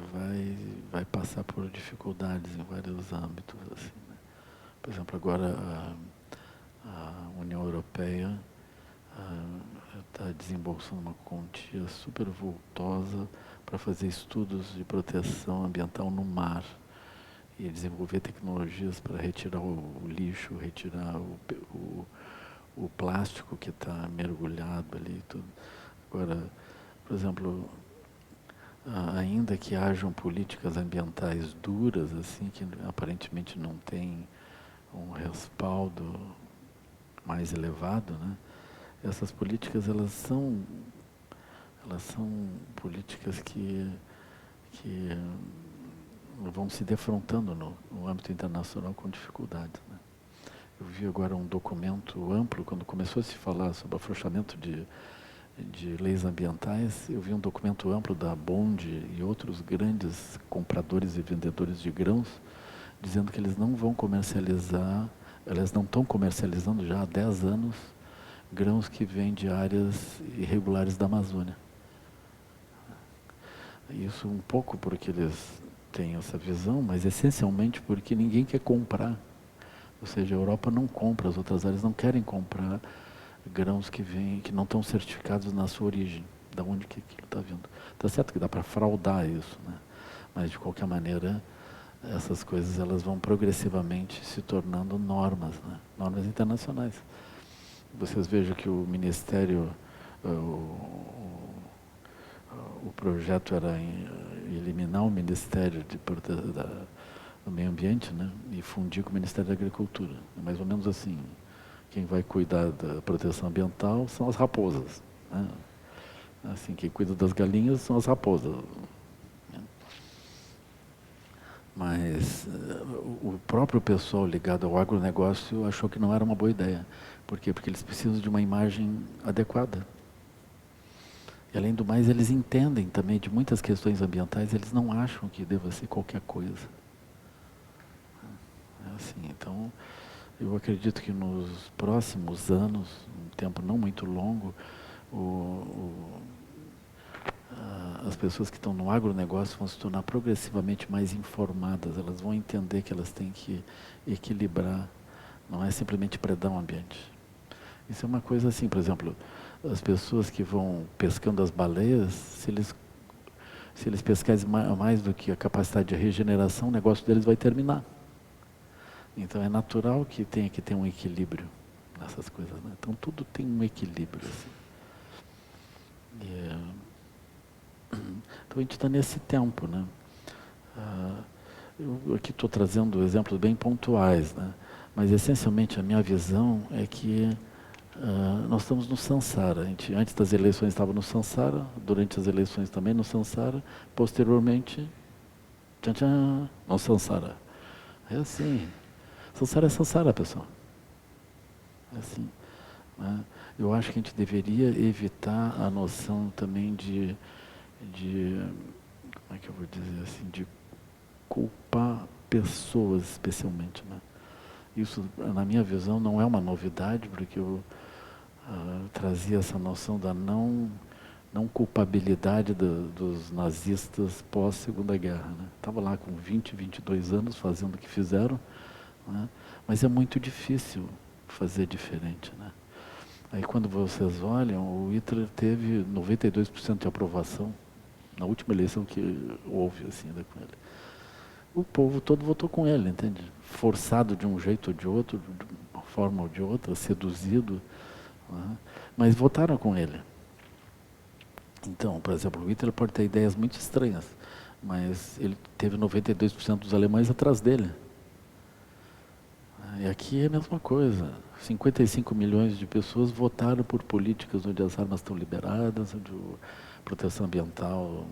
vai passar por dificuldades em vários âmbitos, assim, né? Por exemplo, agora a União Europeia está desembolsando uma quantia super vultosa para fazer estudos de proteção ambiental no mar e desenvolver tecnologias para retirar o lixo, retirar o plástico que está mergulhado ali e tudo. Agora, por exemplo, ainda que hajam políticas ambientais duras, assim, que aparentemente não têm um respaldo mais elevado, né? Essas políticas elas são políticas que vão se defrontando no âmbito internacional com dificuldades, né? Eu vi agora um documento amplo, quando começou a se falar sobre afrouxamento de leis ambientais, eu vi um documento amplo da Bond e outros grandes compradores e vendedores de grãos, dizendo que eles não vão comercializar, eles não estão comercializando já há 10 anos, grãos que vêm de áreas irregulares da Amazônia. Isso um pouco porque eles têm essa visão, mas essencialmente porque ninguém quer comprar. Ou seja, a Europa não compra, as outras áreas não querem comprar grãos que não estão certificados na sua origem, da onde que aquilo está vindo. Está certo que dá para fraudar isso, né? Mas de qualquer maneira, essas coisas elas vão progressivamente se tornando normas, né? Normas internacionais. Vocês vejam que o Ministério, o projeto era eliminar o Ministério do Meio Ambiente, né? E fundir com o Ministério da Agricultura. É mais ou menos assim. Quem vai cuidar da proteção ambiental são as raposas, né? Assim, quem cuida das galinhas são as raposas, né? Mas o próprio pessoal ligado ao agronegócio achou que não era uma boa ideia. Por quê? Porque eles precisam de uma imagem adequada. E além do mais, eles entendem também de muitas questões ambientais, eles não acham que deva ser qualquer coisa. É assim, então, eu acredito que nos próximos anos, um tempo não muito longo, as pessoas que estão no agronegócio vão se tornar progressivamente mais informadas, elas vão entender que elas têm que equilibrar, não é simplesmente predar o ambiente. Isso é uma coisa assim, por exemplo, as pessoas que vão pescando as baleias, se eles pescarem mais do que a capacidade de regeneração, o negócio deles vai terminar. Então é natural que tenha que ter um equilíbrio nessas coisas, né? Então tudo tem um equilíbrio, assim. Então a gente está nesse tempo, né? Eu aqui estou trazendo exemplos bem pontuais, né? Mas essencialmente a minha visão é que nós estamos no Sansara. A gente, antes das eleições estava no Sansara, durante as eleições também no Sansara, posteriormente, tchan, tchan, no Sansara. É assim. Sansara é Sansara, pessoal. É assim, né? Eu acho que a gente deveria evitar a noção também de como é que eu vou dizer assim, de culpar pessoas especialmente, né? Isso, na minha visão, não é uma novidade, porque trazia essa noção da não culpabilidade dos nazistas pós-Segunda Guerra. Né? Estava lá com 20, 22 anos fazendo o que fizeram, né? Mas é muito difícil fazer diferente. Né? Aí quando vocês olham, o Hitler teve 92% de aprovação na última eleição que houve assim, né, com ele. O povo todo votou com ele, entende? Forçado de um jeito ou de outro, de uma forma ou de outra, seduzido, né? Mas votaram com ele. Então, por exemplo, o Hitler pode ter ideias muito estranhas, mas ele teve 92% dos alemães atrás dele. E aqui é a mesma coisa. 55 milhões de pessoas votaram por políticas onde as armas estão liberadas, onde a proteção ambiental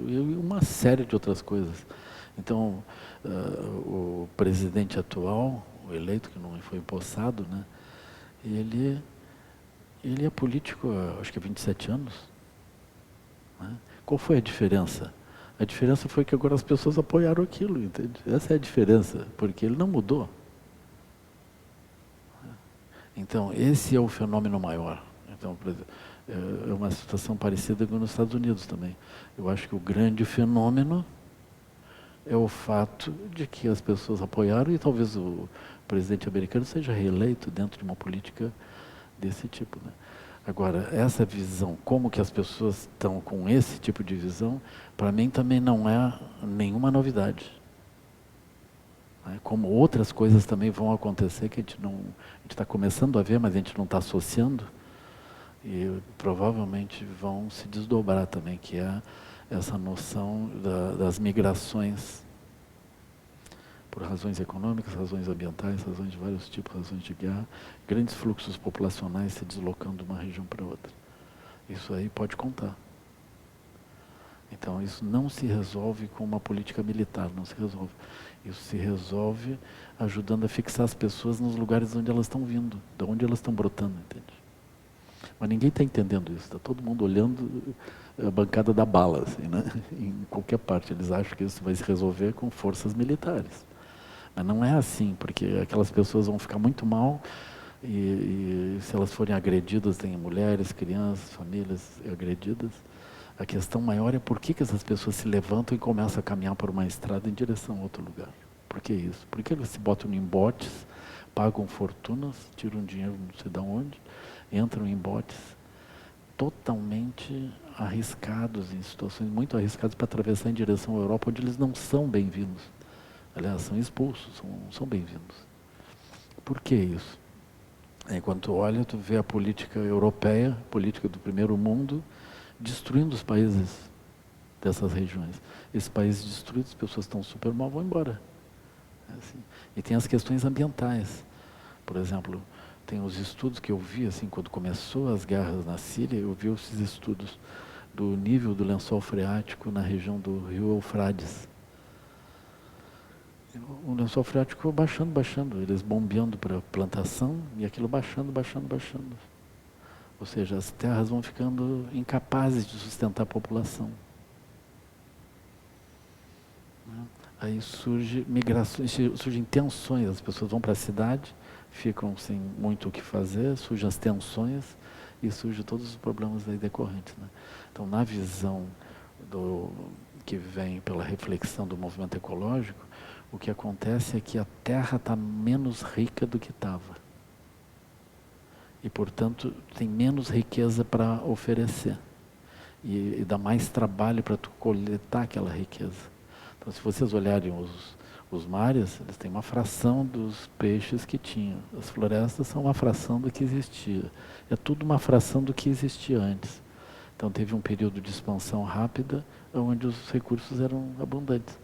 e uma série de outras coisas. Então, o presidente atual, o eleito, que não foi empossado, né, ele é político há, acho que há 27 anos. Né? Qual foi a diferença? A diferença foi que agora as pessoas apoiaram aquilo, entende? Essa é a diferença, porque ele não mudou. Então, esse é o fenômeno maior. Então, por exemplo, é uma situação parecida com nos Estados Unidos também. Eu acho que o grande fenômeno é o fato de que as pessoas apoiaram e talvez o presidente americano seja reeleito dentro de uma política desse tipo. Né? Agora, essa visão, como que as pessoas estão com esse tipo de visão, para mim também não é nenhuma novidade. Como outras coisas também vão acontecer que a gente está começando a ver, mas a gente não está associando, e provavelmente vão se desdobrar também, que é essa noção das migrações por razões econômicas, razões ambientais, razões de vários tipos, razões de guerra, grandes fluxos populacionais se deslocando de uma região para outra. Isso aí pode contar. Então isso não se resolve com uma política militar, não se resolve. Isso se resolve ajudando a fixar as pessoas nos lugares onde elas estão vindo, de onde elas estão brotando, entende? Mas ninguém está entendendo isso, está todo mundo olhando a bancada da bala, assim, né? Em qualquer parte. Eles acham que isso vai se resolver com forças militares. Mas não é assim, porque aquelas pessoas vão ficar muito mal e se elas forem agredidas, tem mulheres, crianças, famílias agredidas. A questão maior é por que essas pessoas se levantam e começam a caminhar por uma estrada em direção a outro lugar. Por que isso? Porque eles se botam em botes, pagam fortunas, tiram dinheiro não sei de onde, entram em botes totalmente arriscados, em situações muito arriscadas para atravessar em direção à Europa, onde eles não são bem-vindos. Aliás, são expulsos, não são bem-vindos. Por que isso? Enquanto tu olha, tu vê a política europeia, política do primeiro mundo, destruindo os países dessas regiões. Esses países destruídos, as pessoas estão super mal, vão embora. É assim. E tem as questões ambientais. Por exemplo, tem os estudos que eu vi, assim, quando começou as guerras na Síria, eu vi esses estudos do nível do lençol freático na região do rio Eufrates. O lençol freático baixando, eles bombeando para plantação e aquilo baixando. Ou seja, as terras vão ficando incapazes de sustentar a população. Aí surgem migrações, surgem tensões, as pessoas vão para a cidade, ficam sem muito o que fazer, surgem as tensões e surgem todos os problemas aí decorrentes. Né? Então, na visão que vem pela reflexão do movimento ecológico, o que acontece é que a Terra está menos rica do que estava. E, portanto, tem menos riqueza para oferecer. E dá mais trabalho para tu coletar aquela riqueza. Então, se vocês olharem os mares, eles têm uma fração dos peixes que tinham. As florestas são uma fração do que existia. É tudo uma fração do que existia antes. Então, teve um período de expansão rápida, onde os recursos eram abundantes.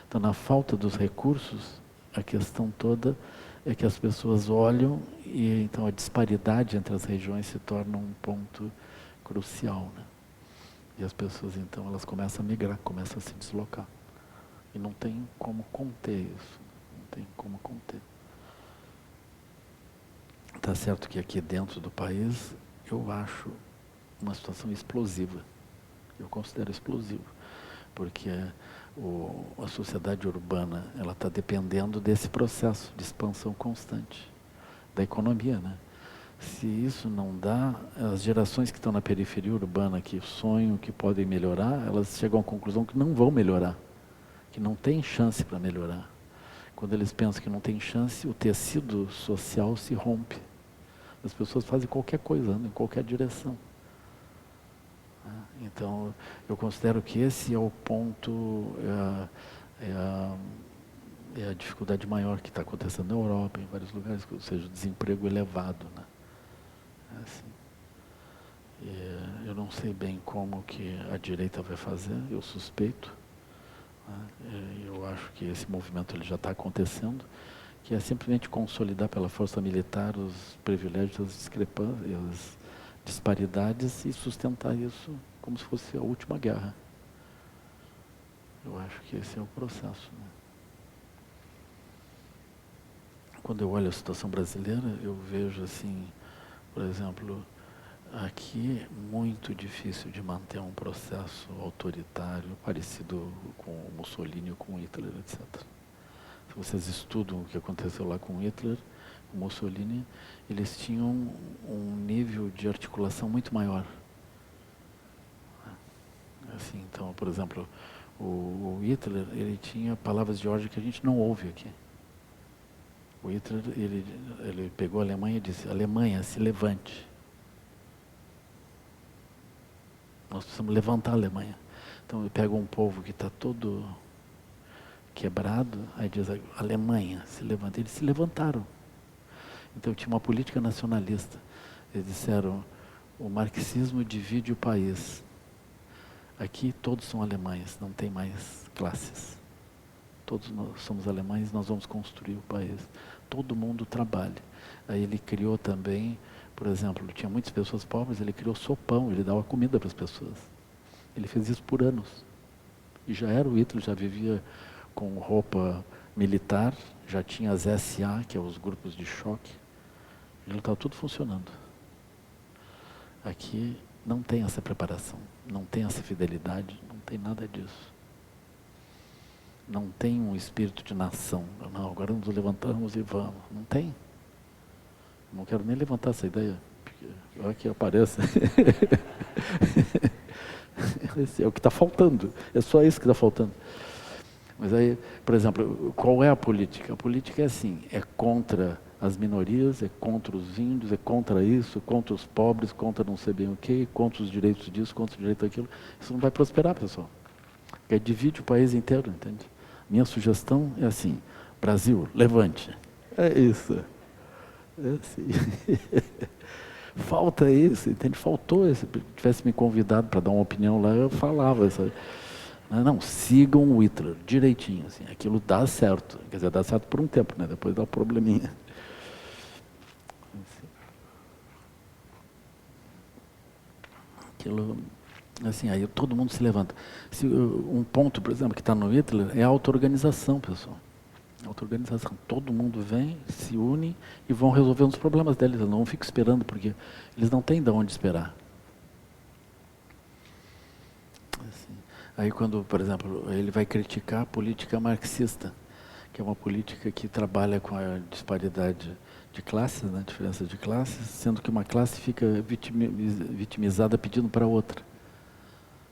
Então, na falta dos recursos, a questão toda é que as pessoas olham e então a disparidade entre as regiões se torna um ponto crucial, né? E as pessoas então elas começam a migrar, começam a se deslocar. E não tem como conter isso, não tem como conter. Tá certo que aqui dentro do país eu acho uma situação explosiva. Eu considero explosivo, porque a sociedade urbana ela está dependendo desse processo de expansão constante da economia, né? Se isso não dá, as gerações que estão na periferia urbana, que sonham que podem melhorar, elas chegam à conclusão que não vão melhorar, que não tem chance para melhorar. Quando eles pensam que não tem chance, o tecido social se rompe. As pessoas fazem qualquer coisa, andam em qualquer direção. Então, eu considero que esse é o ponto, é a dificuldade maior que está acontecendo na Europa, em vários lugares, ou seja, o desemprego elevado, né? Assim. Eu não sei bem como que a direita vai fazer, eu suspeito. Eu acho que esse movimento ele já está acontecendo, que é simplesmente consolidar pela força militar os privilégios, as discrepâncias, as disparidades e sustentar isso como se fosse a última guerra. Eu acho que esse é o processo, né? Quando eu olho a situação brasileira, eu vejo assim, por exemplo, aqui é muito difícil de manter um processo autoritário parecido com o Mussolini ou com Hitler, etc. Se vocês estudam o que aconteceu lá com Hitler, o Mussolini, eles tinham um nível de articulação muito maior. Assim, então, por exemplo, o Hitler, ele tinha palavras de ordem que a gente não ouve aqui. O Hitler, ele pegou a Alemanha e disse: Alemanha, se levante. Nós precisamos levantar a Alemanha. Então ele pega um povo que está todo quebrado, aí diz: Alemanha, se levanta. Eles se levantaram. Então tinha uma política nacionalista. Eles disseram: o marxismo divide o país. Aqui todos são alemães, não tem mais classes. Todos nós somos alemães, nós vamos construir o país. Todo mundo trabalha. Aí ele criou também, por exemplo, tinha muitas pessoas pobres, ele criou sopão, ele dava comida para as pessoas. Ele fez isso por anos. E já era o Hitler, já vivia com roupa militar, já tinha as SA, que é os grupos de choque. Já estava tudo funcionando. Aqui não tem essa preparação, não tem essa fidelidade, não tem nada disso. Não tem um espírito de nação. Não, agora nos levantamos e vamos. Não tem. Não quero nem levantar essa ideia, porque olha que apareça. Esse é o que está faltando. É só isso que está faltando. Mas aí, por exemplo, qual é a política? A política é assim, é contra as minorias, é contra os índios, é contra isso, contra os pobres, contra não sei bem o quê, contra os direitos disso, contra o direito daquilo. Isso não vai prosperar, pessoal. Porque divide o país inteiro, entende? Minha sugestão é assim: Brasil, levante. É isso. É assim. Falta isso, entende? Faltou isso. Se tivesse me convidado para dar uma opinião lá, eu falava. Sabe? Não, sigam o Hitler direitinho. Assim, aquilo dá certo. Quer dizer, dá certo por um tempo, né? Depois dá um probleminha. Aquilo, assim, aí todo mundo se levanta. Um ponto, por exemplo, que está no Hitler é a auto-organização, pessoal. Auto-organização. Todo mundo vem, se une e vão resolver os problemas deles. Eles não ficam esperando, porque eles não têm de onde esperar. Assim. Aí quando, por exemplo, ele vai criticar a política marxista, que é uma política que trabalha com a disparidade de classes, né, diferença de classes, sendo que uma classe fica vitimizada pedindo para outra.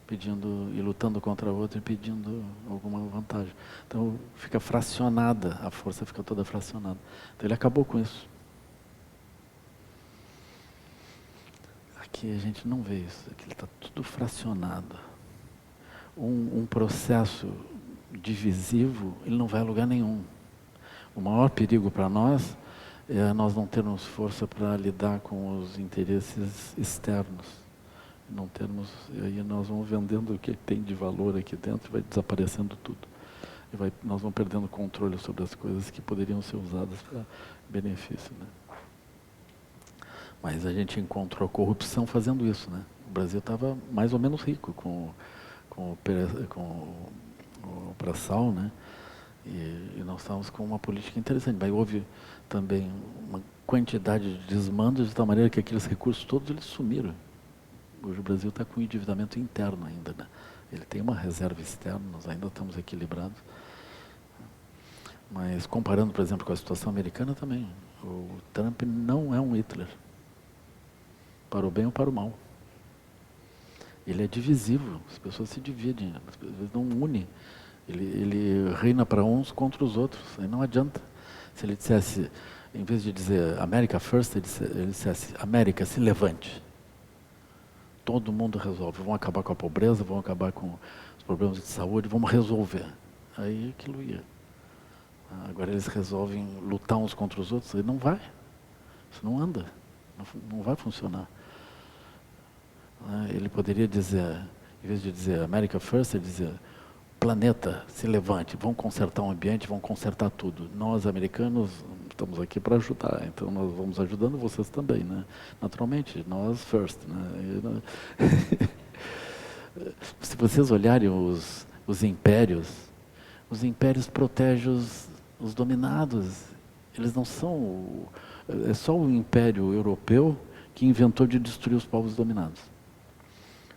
Pedindo e lutando contra a outra e pedindo alguma vantagem. Então fica fracionada, a força fica toda fracionada. Então ele acabou com isso. Aqui a gente não vê isso, aqui está tudo fracionado. Um processo divisivo, ele não vai a lugar nenhum. O maior perigo para nós é nós não termos força para lidar com os interesses externos. Não termos, e aí nós vamos vendendo o que tem de valor aqui dentro, vai desaparecendo tudo. Nós vamos perdendo controle sobre as coisas que poderiam ser usadas para benefício, né? Mas a gente encontrou corrupção fazendo isso, né? O Brasil estava mais ou menos rico com o pré-sal, né? E nós estávamos com uma política interessante. Mas houve também uma quantidade de desmandos de tal maneira que aqueles recursos todos eles sumiram. Hoje o Brasil está com endividamento interno ainda, né? Ele tem uma reserva externa, nós ainda estamos equilibrados. Mas comparando, por exemplo, com a situação americana também, o Trump não é um Hitler. para o bem ou para o mal. Ele é divisível, as pessoas se dividem, as pessoas não unem. Ele reina para uns contra os outros, aí não adianta. Se ele dissesse, em vez de dizer America First, ele dissesse América, se levante. Todo mundo resolve, vão acabar com a pobreza, vão acabar com os problemas de saúde, vamos resolver. Aí aquilo ia. Agora eles resolvem lutar uns contra os outros, aí não vai. Isso não anda, não vai funcionar. Ele poderia dizer, em vez de dizer America First, ele dizia planeta, se levante, vão consertar o ambiente, vão consertar tudo. Nós, americanos, estamos aqui para ajudar, então nós vamos ajudando vocês também, né? Naturalmente, nós first, né? Se vocês olharem os impérios protegem os dominados. Eles não são... É só o Império Europeu que inventou de destruir os povos dominados.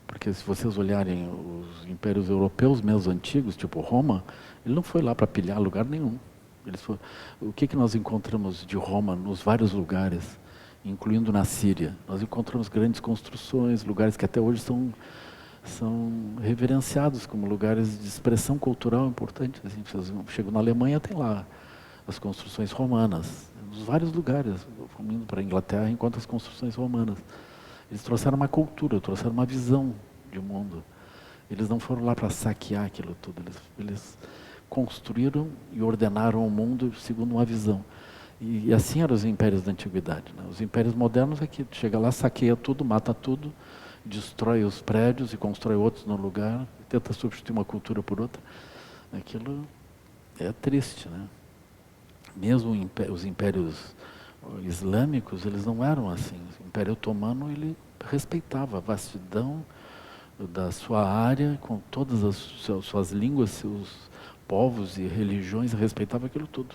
Porque se vocês olharem os impérios europeus mesmo antigos, tipo Roma, ele não foi lá para pilhar lugar nenhum. O que nós encontramos de Roma nos vários lugares, incluindo na Síria? Nós encontramos grandes construções, lugares que até hoje são reverenciados como lugares de expressão cultural importantes. Assim, vocês chegam na Alemanha, tem lá as construções romanas. Nos vários lugares, indo para a Inglaterra, encontram as construções romanas. Eles trouxeram uma cultura, trouxeram uma visão de mundo. Eles não foram lá para saquear aquilo tudo. Eles construíram e ordenaram o mundo segundo uma visão. E assim eram os impérios da antiguidade, né? Os impérios modernos é que chega lá, saqueia tudo, mata tudo, destrói os prédios e constrói outros no lugar, tenta substituir uma cultura por outra. Aquilo é triste, né? Mesmo os impérios islâmicos, eles não eram assim. O Império Otomano, ele respeitava a vastidão da sua área, com todas as suas línguas, seus povos e religiões, respeitava aquilo tudo.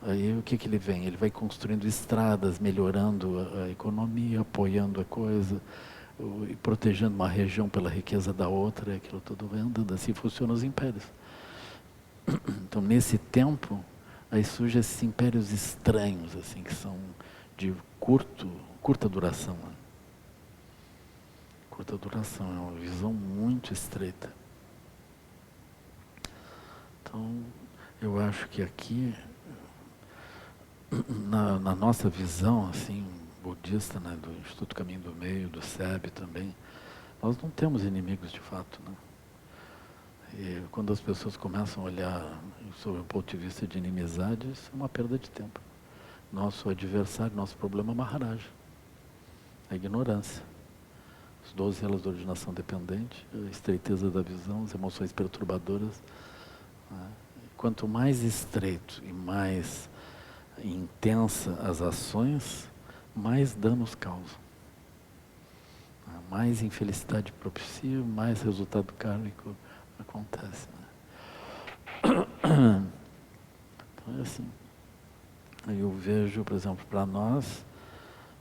Aí o que ele vem? Ele vai construindo estradas, melhorando a economia, apoiando a coisa, e protegendo uma região pela riqueza da outra, e aquilo tudo vai andando. Assim funcionam os impérios. Então, nesse tempo, aí surgem esses impérios estranhos, assim, que são de curta duração. Né? Curta duração, é uma visão muito estreita. Então, eu acho que aqui, na nossa visão, assim, budista, né, do Instituto Caminho do Meio, do SEB também, nós não temos inimigos de fato, né? E quando as pessoas começam a olhar sob o ponto de vista de inimizade, isso é uma perda de tempo. Nosso adversário, nosso problema é Maharaja, a ignorância. Os 12 elos da originação dependente, a estreiteza da visão, as emoções perturbadoras. Né? Quanto mais estreito e mais intensa as ações, mais danos causam. Mais infelicidade propicia, mais resultado kármico acontece. Né? Então é assim. Aí eu vejo, por exemplo, para nós,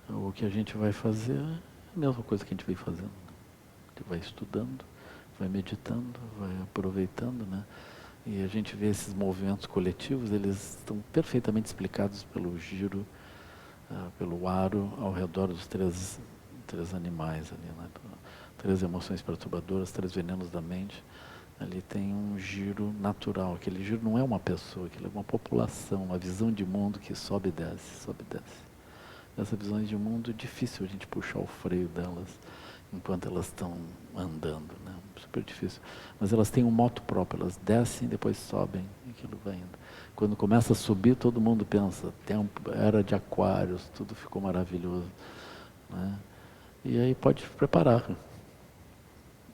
o que a gente vai fazer é a mesma coisa que a gente vem fazendo. Né? A gente vai estudando, vai meditando, vai aproveitando, né? E a gente vê esses movimentos coletivos, eles estão perfeitamente explicados pelo giro, pelo aro ao redor dos três animais ali, né? 3 emoções perturbadoras, 3 venenos da mente. Ali tem um giro natural. Aquele giro não é uma pessoa, aquilo é uma população, uma visão de mundo que sobe e desce, sobe e desce. Essa visão de mundo é difícil a gente puxar o freio delas enquanto elas estão andando, né? Super difícil. Mas elas têm um moto próprio, elas descem, depois sobem, e aquilo vai indo. Quando começa a subir, todo mundo pensa, tempo, era de aquários, tudo ficou maravilhoso. Né? E aí pode preparar.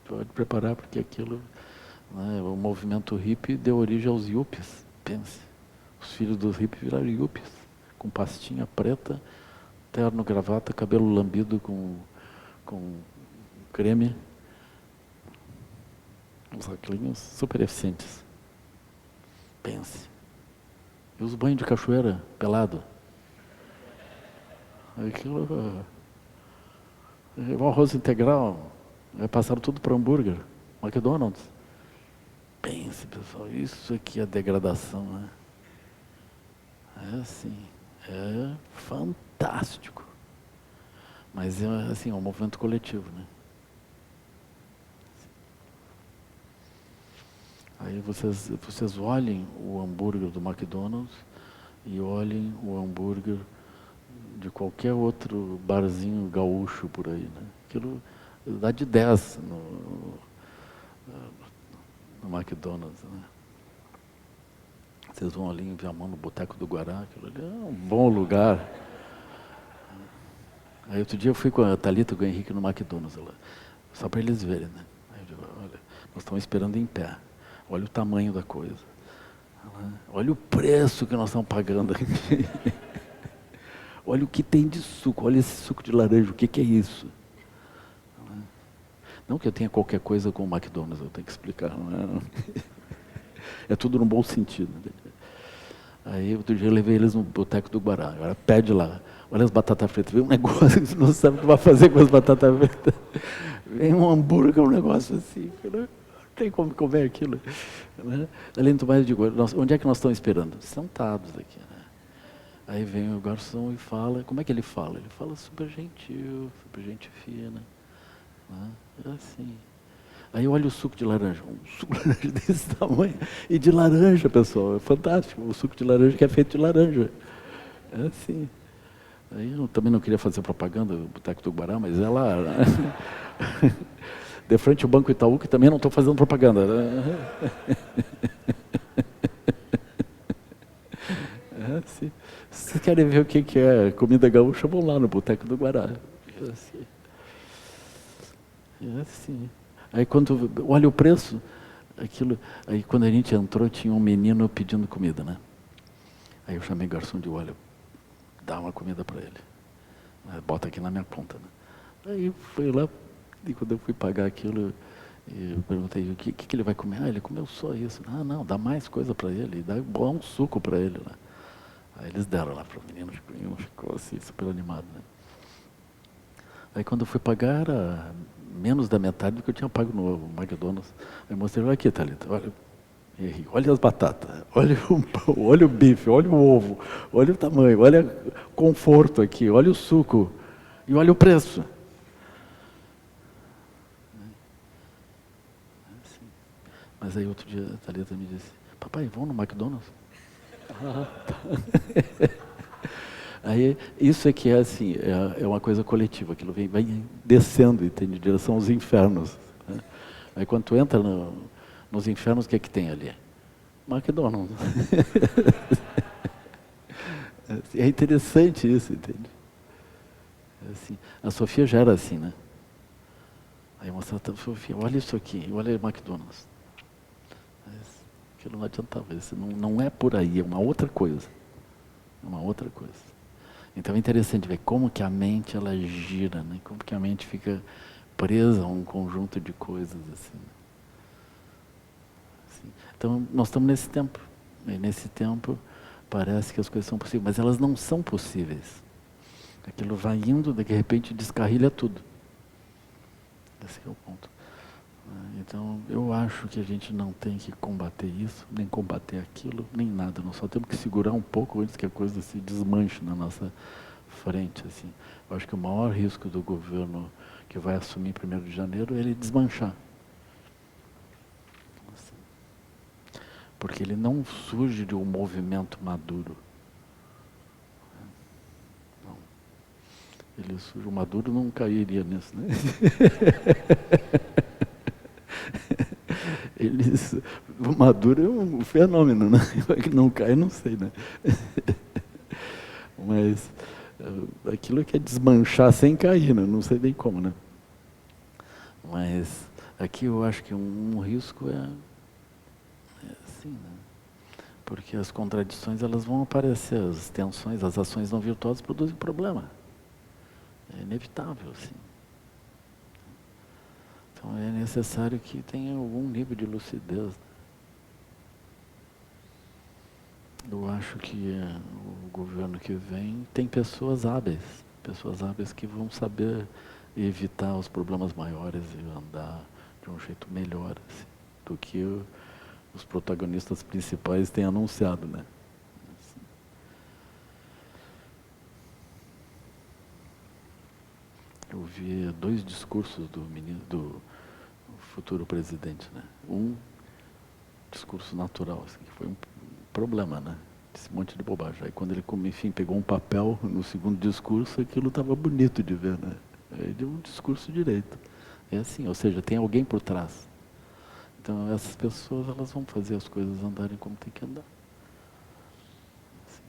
Pode preparar, porque aquilo... Né, o movimento hippie deu origem aos yuppies, pense. Os filhos dos hippies viraram yuppies, com pastinha preta, terno, gravata, cabelo lambido com creme, uns óculos super eficientes. Pense. E os banhos de cachoeira, pelado. Aquilo... o arroz integral, passaram tudo para hambúrguer, McDonald's. Pense, pessoal, isso aqui é degradação, né? É assim, é fantástico. Mas é assim, é um movimento coletivo, né? Aí vocês olhem o hambúrguer do McDonald's e olhem o hambúrguer de qualquer outro barzinho gaúcho por aí, né? Aquilo dá de 10 no McDonald's, né? Vocês vão ali em Viamão, no Boteco do Guará, aquilo ali é um bom lugar. Aí outro dia eu fui com a Thalita e com o Henrique no McDonald's, lá, só para eles verem, né? Aí eu digo, olha, nós estamos esperando em pé. Olha o tamanho da coisa. Olha o preço que nós estamos pagando aqui. Olha o que tem de suco, olha esse suco de laranja, o que é isso? Não que eu tenha qualquer coisa com o McDonald's, eu tenho que explicar, não é? É tudo no bom sentido. Aí outro dia eu levei eles no Boteco do Guará, agora pede lá, olha as batatas fritas, vem um negócio que você não sabe o que vai fazer com as batatas fritas. Vem um hambúrguer, um negócio assim, não tem como comer aquilo. Né? Além do mais, eu digo, onde é que nós estamos esperando? Sentados aqui, né? Aí vem o garçom e fala, como é que ele fala? Ele fala super gentil, super gente fina. Né? É assim. Aí eu olho o suco de laranja, um suco de laranja desse tamanho. E de laranja, pessoal, é fantástico. O suco de laranja que é feito de laranja. É assim. Aí eu também não queria fazer propaganda do Boteco do Guará, mas é lá. Né? De frente ao Banco Itaú, que também não estou fazendo propaganda. Né? É assim. Se vocês querem ver o que é comida gaúcha, vão lá no Boteco do Guará. É assim. É assim. Aí quando olha o preço, aquilo, aí quando a gente entrou tinha um menino pedindo comida, né? Aí eu chamei o garçom de olha, dá uma comida para ele. Bota aqui na minha conta, né? Aí fui lá, e quando eu fui pagar aquilo, eu perguntei o que ele vai comer? Ah, ele comeu só isso. Ah, não, dá mais coisa para ele, dá um suco para ele, né? Aí eles deram lá para o menino, ficou assim, super animado, né? Aí quando eu fui pagar, era menos da metade do que eu tinha pago no McDonald's. Aí eu mostrei, olha aqui, Thalita, olha as batatas, olha o pão, olha o bife, olha o ovo, olha o tamanho, olha o conforto aqui, olha o suco e olha o preço. Assim. Mas aí outro dia a Thalita me disse, papai, vamos no McDonald's? Ah, tá. Aí, isso é que é assim, é uma coisa coletiva, aquilo vai descendo e tem de direção aos infernos. Né? Aí quando tu entra nos infernos, o que é que tem ali? McDonald's. É interessante isso, entende? É assim, a Sofia já era assim, né? Aí eu mostrava, Sofia, olha isso aqui, olha o McDonald's. Mas aquilo não adiantava, isso não é por aí, é uma outra coisa. É uma outra coisa. Então é interessante ver como que a mente ela gira, né? Como que a mente fica presa a um conjunto de coisas assim. Então nós estamos nesse tempo. E nesse tempo parece que as coisas são possíveis, mas elas não são possíveis. Aquilo vai indo, de repente descarrilha tudo. Esse é o ponto. Então eu acho que a gente não tem que combater isso, nem combater aquilo, nem nada. Nós só temos que segurar um pouco antes que a coisa se desmanche na nossa frente. Assim. Eu acho que o maior risco do governo que vai assumir 1º de janeiro é ele desmanchar. Assim. Porque ele não surge de um movimento maduro. Não. Ele surge, o Maduro não cairia nisso, né? O Maduro é um fenômeno, né? Que não cai, não sei, né? Mas aquilo que é desmanchar sem cair, né? Não sei nem como, né? Mas aqui eu acho que um risco é assim, né? Porque as contradições elas vão aparecer, as tensões, as ações não virtuosas produzem problema. É inevitável, assim. Então é necessário que tenha algum nível de lucidez. Eu acho que o governo que vem tem pessoas hábeis que vão saber evitar os problemas maiores e andar de um jeito melhor assim, do que os protagonistas principais têm anunciado, né? ouvi 2 discursos do futuro presidente, né? Um discurso natural, assim, que foi um problema, né? Esse monte de bobagem. Aí quando ele, enfim, pegou um papel no segundo discurso, aquilo estava bonito de ver, né? Aí deu um discurso direito. É assim, ou seja, tem alguém por trás. Então essas pessoas, elas vão fazer as coisas andarem como tem que andar. Assim.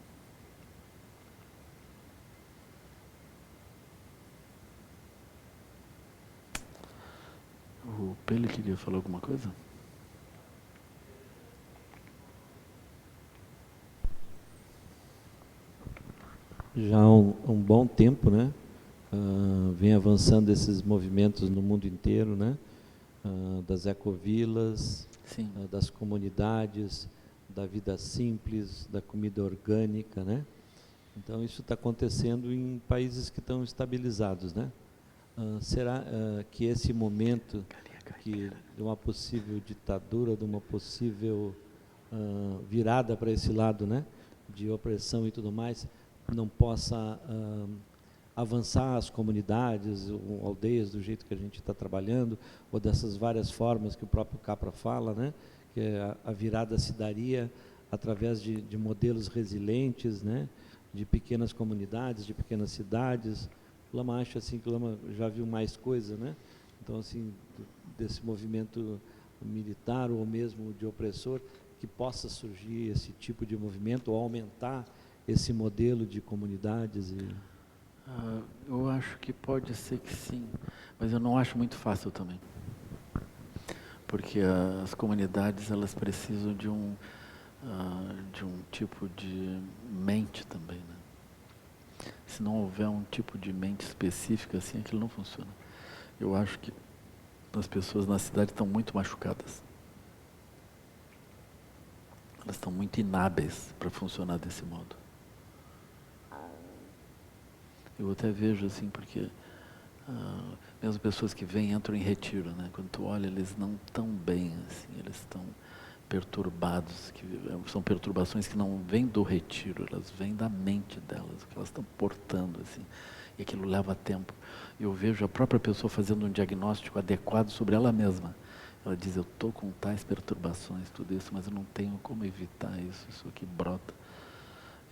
O Pele queria falar alguma coisa? Já há um bom tempo, né? Vem avançando esses movimentos no mundo inteiro, né? Das ecovilas, das comunidades, da vida simples, da comida orgânica, né? Então isso está acontecendo em países que estão estabilizados, né? Será que esse momento de uma possível ditadura, de uma possível virada para esse lado, né? De opressão e tudo mais, não possa avançar as comunidades, aldeias do jeito que a gente está trabalhando, ou dessas várias formas que o próprio Capra fala, né? Que a virada se daria através de modelos resilientes, né? De pequenas comunidades, de pequenas cidades. O Lama acha assim que o Lama já viu mais coisa, né? Então, assim, desse movimento militar ou mesmo de opressor, que possa surgir esse tipo de movimento ou aumentar esse modelo de comunidades? Eu acho que pode ser que sim, mas eu não acho muito fácil também. Porque as comunidades, elas precisam de um tipo de mente também, né? Se não houver um tipo de mente específica, assim, aquilo não funciona. Eu acho que as pessoas na cidade estão muito machucadas. Elas estão muito inábeis para funcionar desse modo. Eu até vejo assim, porque mesmo pessoas que vêm entram em retiro, né? Quando tu olha, eles não estão bem, assim, eles estão perturbados, são perturbações que não vêm do retiro, elas vêm da mente delas, que elas estão portando, assim, e aquilo leva tempo. Eu vejo a própria pessoa fazendo um diagnóstico adequado sobre ela mesma. Ela diz, eu estou com tais perturbações, tudo isso, mas eu não tenho como evitar isso aqui brota.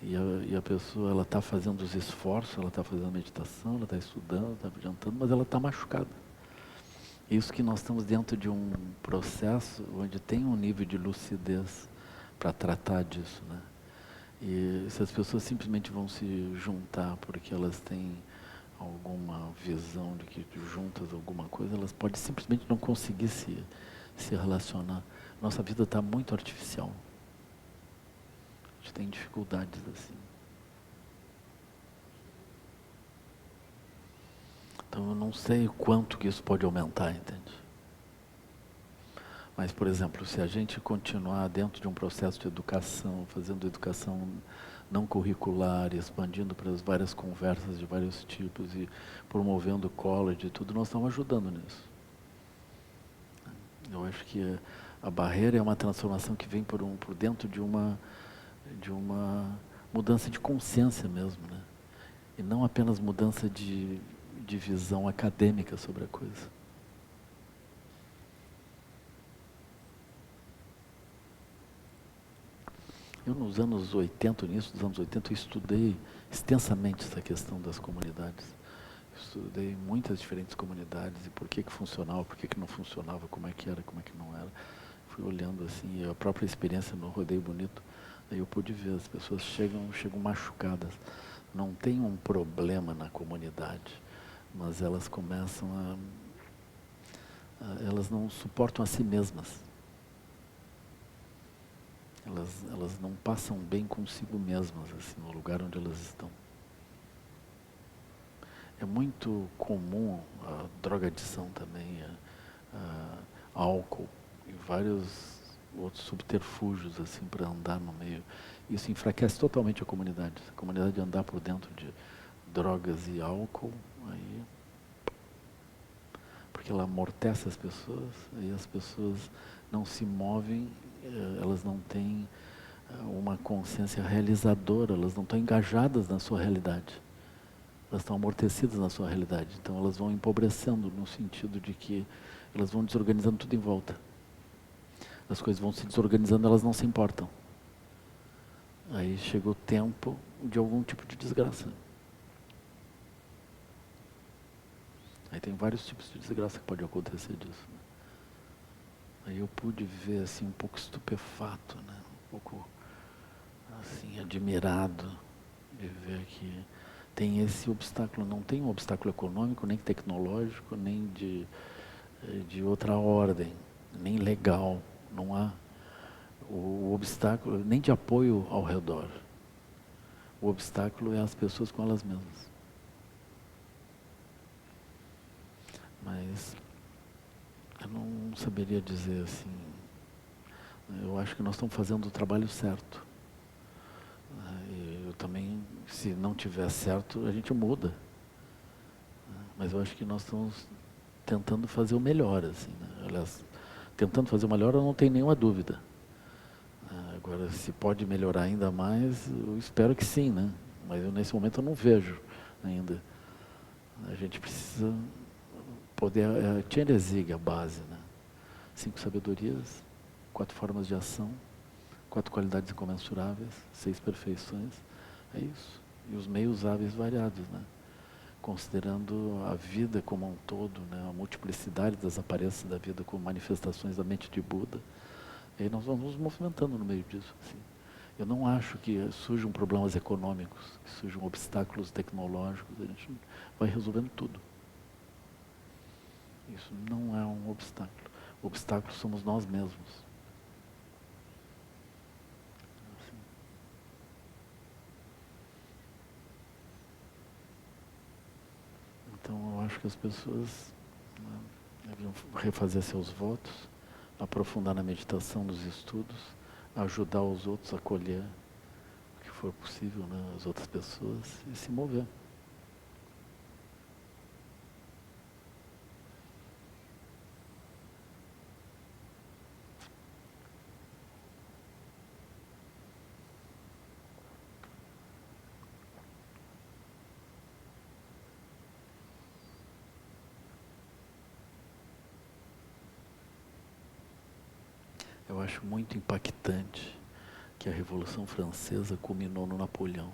E a pessoa, ela está fazendo os esforços, ela está fazendo meditação, ela está estudando, está adiantando, mas ela está machucada. Isso que nós estamos dentro de um processo onde tem um nível de lucidez para tratar disso, né? E se as pessoas simplesmente vão se juntar porque elas têm alguma visão de que juntas alguma coisa, elas podem simplesmente não conseguir se relacionar. Nossa vida está muito artificial. A gente tem dificuldades assim. Então eu não sei o quanto que isso pode aumentar, entende? Mas, por exemplo, se a gente continuar dentro de um processo de educação, fazendo educação não curricular, expandindo para as várias conversas de vários tipos e promovendo college e tudo, nós estamos ajudando nisso. Eu acho que a barreira é uma transformação que vem por dentro de uma mudança de consciência mesmo, né? E não apenas mudança de visão acadêmica sobre a coisa. Eu, nos anos 80, início dos anos 80, eu estudei extensamente essa questão das comunidades. Eu estudei muitas diferentes comunidades e por que funcionava, por que não funcionava, como é que era, como é que não era. Fui olhando assim, e a própria experiência no Rodeio Bonito, aí eu pude ver, as pessoas chegam machucadas. Não tem um problema na comunidade, mas elas começam elas não suportam a si mesmas. Elas não passam bem consigo mesmas, assim, no lugar onde elas estão. É muito comum a drogadição também, álcool e vários outros subterfúgios assim, para andar no meio. Isso enfraquece totalmente a comunidade. Se a comunidade andar por dentro de drogas e álcool, aí, porque ela amortece as pessoas, aí as pessoas não se movem, elas não têm uma consciência realizadora, elas não estão engajadas na sua realidade. elas estão amortecidas na sua realidade. Então elas vão empobrecendo no sentido de que elas vão desorganizando tudo em volta. As coisas vão se desorganizando, elas não se importam. Aí chega o tempo de algum tipo de desgraça. Aí tem vários tipos de desgraça que pode acontecer disso. Né? Aí eu pude ver assim um pouco estupefato, né? Um pouco assim admirado de ver que tem esse obstáculo. Não tem um obstáculo econômico, nem tecnológico, nem de outra ordem, nem legal. Não há o obstáculo, nem de apoio ao redor. O obstáculo é as pessoas com elas mesmas. Mas eu não saberia dizer assim. Eu acho que nós estamos fazendo o trabalho certo. Eu também, se não tiver certo, a gente muda. Mas eu acho que nós estamos tentando fazer o melhor, assim, né? Aliás, tentando fazer o melhor, eu não tenho nenhuma dúvida. Agora, se pode melhorar ainda mais, eu espero que sim, né? Mas eu, nesse momento, eu não vejo ainda. A gente precisa poder... Tchenrezig, a base, né? 5 sabedorias, 4 formas de ação, 4 qualidades incomensuráveis, 6 perfeições. É isso. E os meios hábeis variados, né? Considerando a vida como um todo, né? A multiplicidade das aparências da vida como manifestações da mente de Buda. E aí nós vamos nos movimentando no meio disso. Assim. Eu não acho que surjam problemas econômicos, que surjam obstáculos tecnológicos, a gente vai resolvendo tudo. Isso não é um obstáculo. O obstáculo somos nós mesmos. Assim. Então eu acho que as pessoas, né, deviam refazer seus votos, aprofundar na meditação, nos estudos, ajudar os outros a acolher o que for possível, né, as outras pessoas e se mover. Eu acho muito impactante que a Revolução Francesa culminou no Napoleão.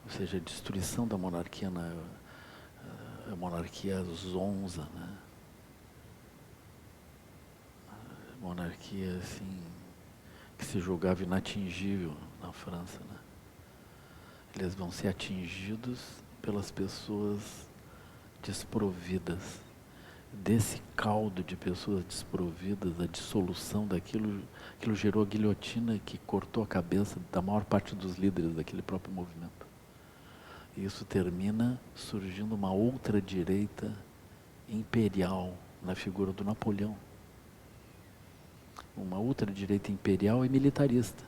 Ou seja, a destruição da monarquia, a monarquia zonza, né? A monarquia, assim, que se julgava inatingível na França, né? Eles vão ser atingidos pelas pessoas desprovidas. Desse caldo de pessoas desprovidas, a dissolução daquilo, aquilo gerou a guilhotina que cortou a cabeça da maior parte dos líderes daquele próprio movimento. E isso termina surgindo uma outra direita imperial na figura do Napoleão. Uma outra direita imperial e militarista.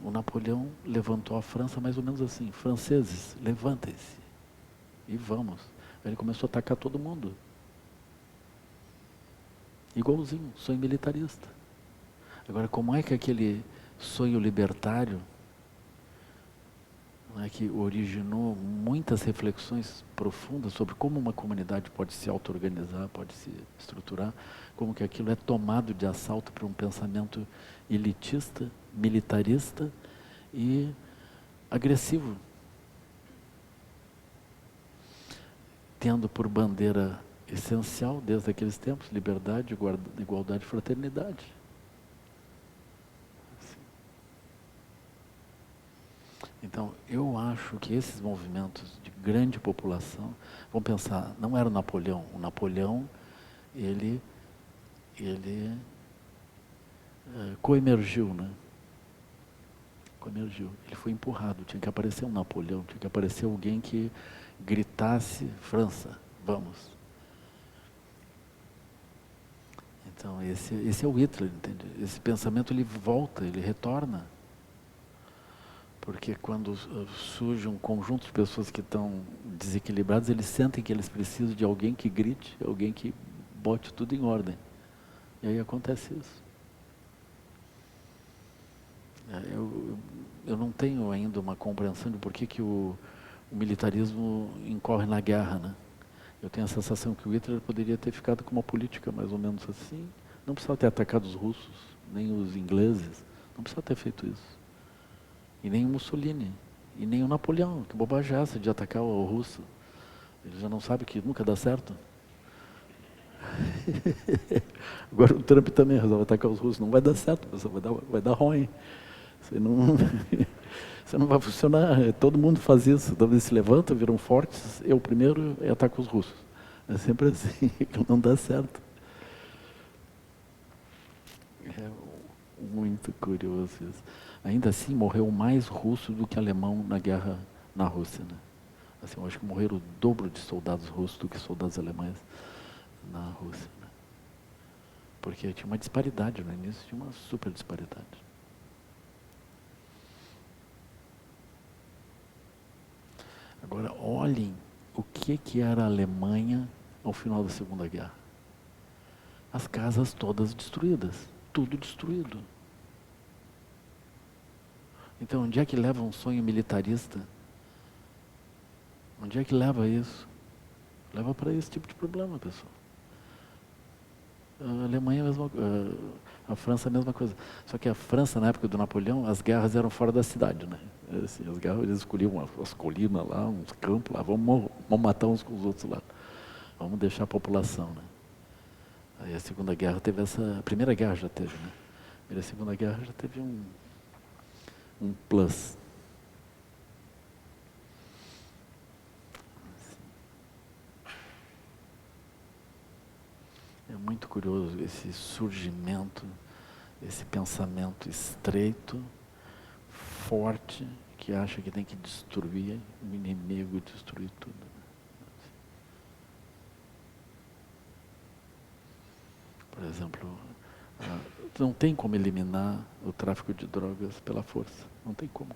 O Napoleão levantou a França mais ou menos assim: franceses, levantem-se e vamos. Ele começou a atacar todo mundo. Igualzinho, sonho militarista. Agora, como é que aquele sonho libertário, né, que originou muitas reflexões profundas sobre como uma comunidade pode se auto-organizar, pode se estruturar, como que aquilo é tomado de assalto por um pensamento elitista, militarista e agressivo, tendo por bandeira essencial, desde aqueles tempos, liberdade, igualdade e fraternidade. Assim. Então, eu acho que esses movimentos de grande população, vamos pensar, não era o Napoleão, ele coemergiu, né? Coemergiu. Ele foi empurrado, tinha que aparecer um Napoleão, tinha que aparecer alguém que gritasse: França, vamos. Então esse é o Hitler, entende? Esse pensamento ele volta, ele retorna. Porque quando surge um conjunto de pessoas que estão desequilibradas, eles sentem que eles precisam de alguém que grite, alguém que bote tudo em ordem. E aí acontece isso. Eu não tenho ainda uma compreensão de por que o militarismo incorre na guerra, né? Eu tenho a sensação que o Hitler poderia ter ficado com uma política mais ou menos assim. Não precisava ter atacado os russos, nem os ingleses. Não precisava ter feito isso. E nem o Mussolini. E nem o Napoleão. Que bobagem é essa de atacar o russo? Ele já não sabe que nunca dá certo. Agora o Trump também resolve atacar os russos. Não vai dar certo, pessoal. Vai dar ruim. Você não vai funcionar. Todo mundo faz isso. Todos eles se levantam, viram fortes. Eu primeiro ataco os russos. É sempre assim. Não dá certo. É muito curioso isso. Ainda assim, morreu mais russo do que alemão na guerra na Rússia, né? Assim, eu acho que morreram o dobro de soldados russos do que soldados alemães na Rússia, né? Porque tinha uma disparidade no início, tinha uma super disparidade. Agora, olhem o que era a Alemanha ao final da Segunda Guerra. As casas todas destruídas, tudo destruído. Então, onde é que leva um sonho militarista? Onde é que leva isso? Leva para esse tipo de problema, pessoal. A Alemanha é a mesma coisa, a França é a mesma coisa. Só que a França, na época do Napoleão, as guerras eram fora da cidade, né? Assim, as guerras, eles escolhiam as colinas lá, uns campos lá, vamos matar uns com os outros lá. Vamos deixar a população, né? Aí a Segunda Guerra teve essa... A Primeira Guerra já teve, né? E a Segunda Guerra já teve um plus. É muito curioso esse surgimento, esse pensamento estreito, forte, que acha que tem que destruir o inimigo, destruir tudo. Por exemplo, não tem como eliminar o tráfico de drogas pela força. Não tem como.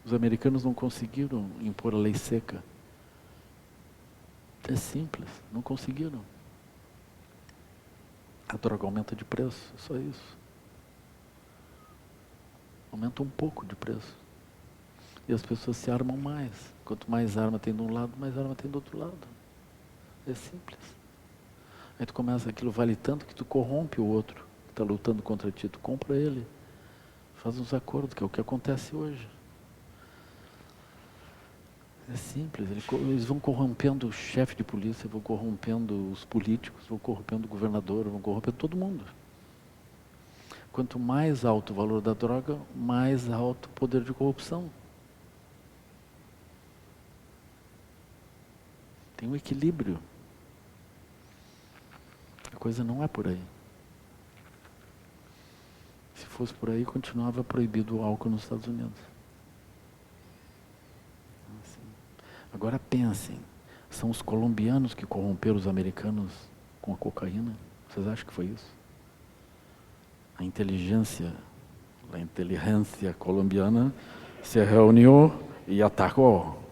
Os americanos não conseguiram impor a lei seca. É simples, não conseguiram. A droga aumenta de preço, só isso. Aumenta um pouco de preço. E as pessoas se armam mais. Quanto mais arma tem de um lado, mais arma tem do outro lado. É simples. Aí tu começa, aquilo vale tanto que tu corrompe o outro que está lutando contra ti. Tu compra ele. Faz uns acordos, que é o que acontece hoje. É simples. Eles vão corrompendo o chefe de polícia, vão corrompendo os políticos, vão corrompendo o governador, vão corrompendo todo mundo. Quanto mais alto o valor da droga, mais alto o poder de corrupção. Tem um equilíbrio. A coisa não é por aí. Se fosse por aí, continuava proibido o álcool nos Estados Unidos. Assim. Agora pensem, são os colombianos que corromperam os americanos com a cocaína? Vocês acham que foi isso? A inteligência colombiana se reuniu e atacou.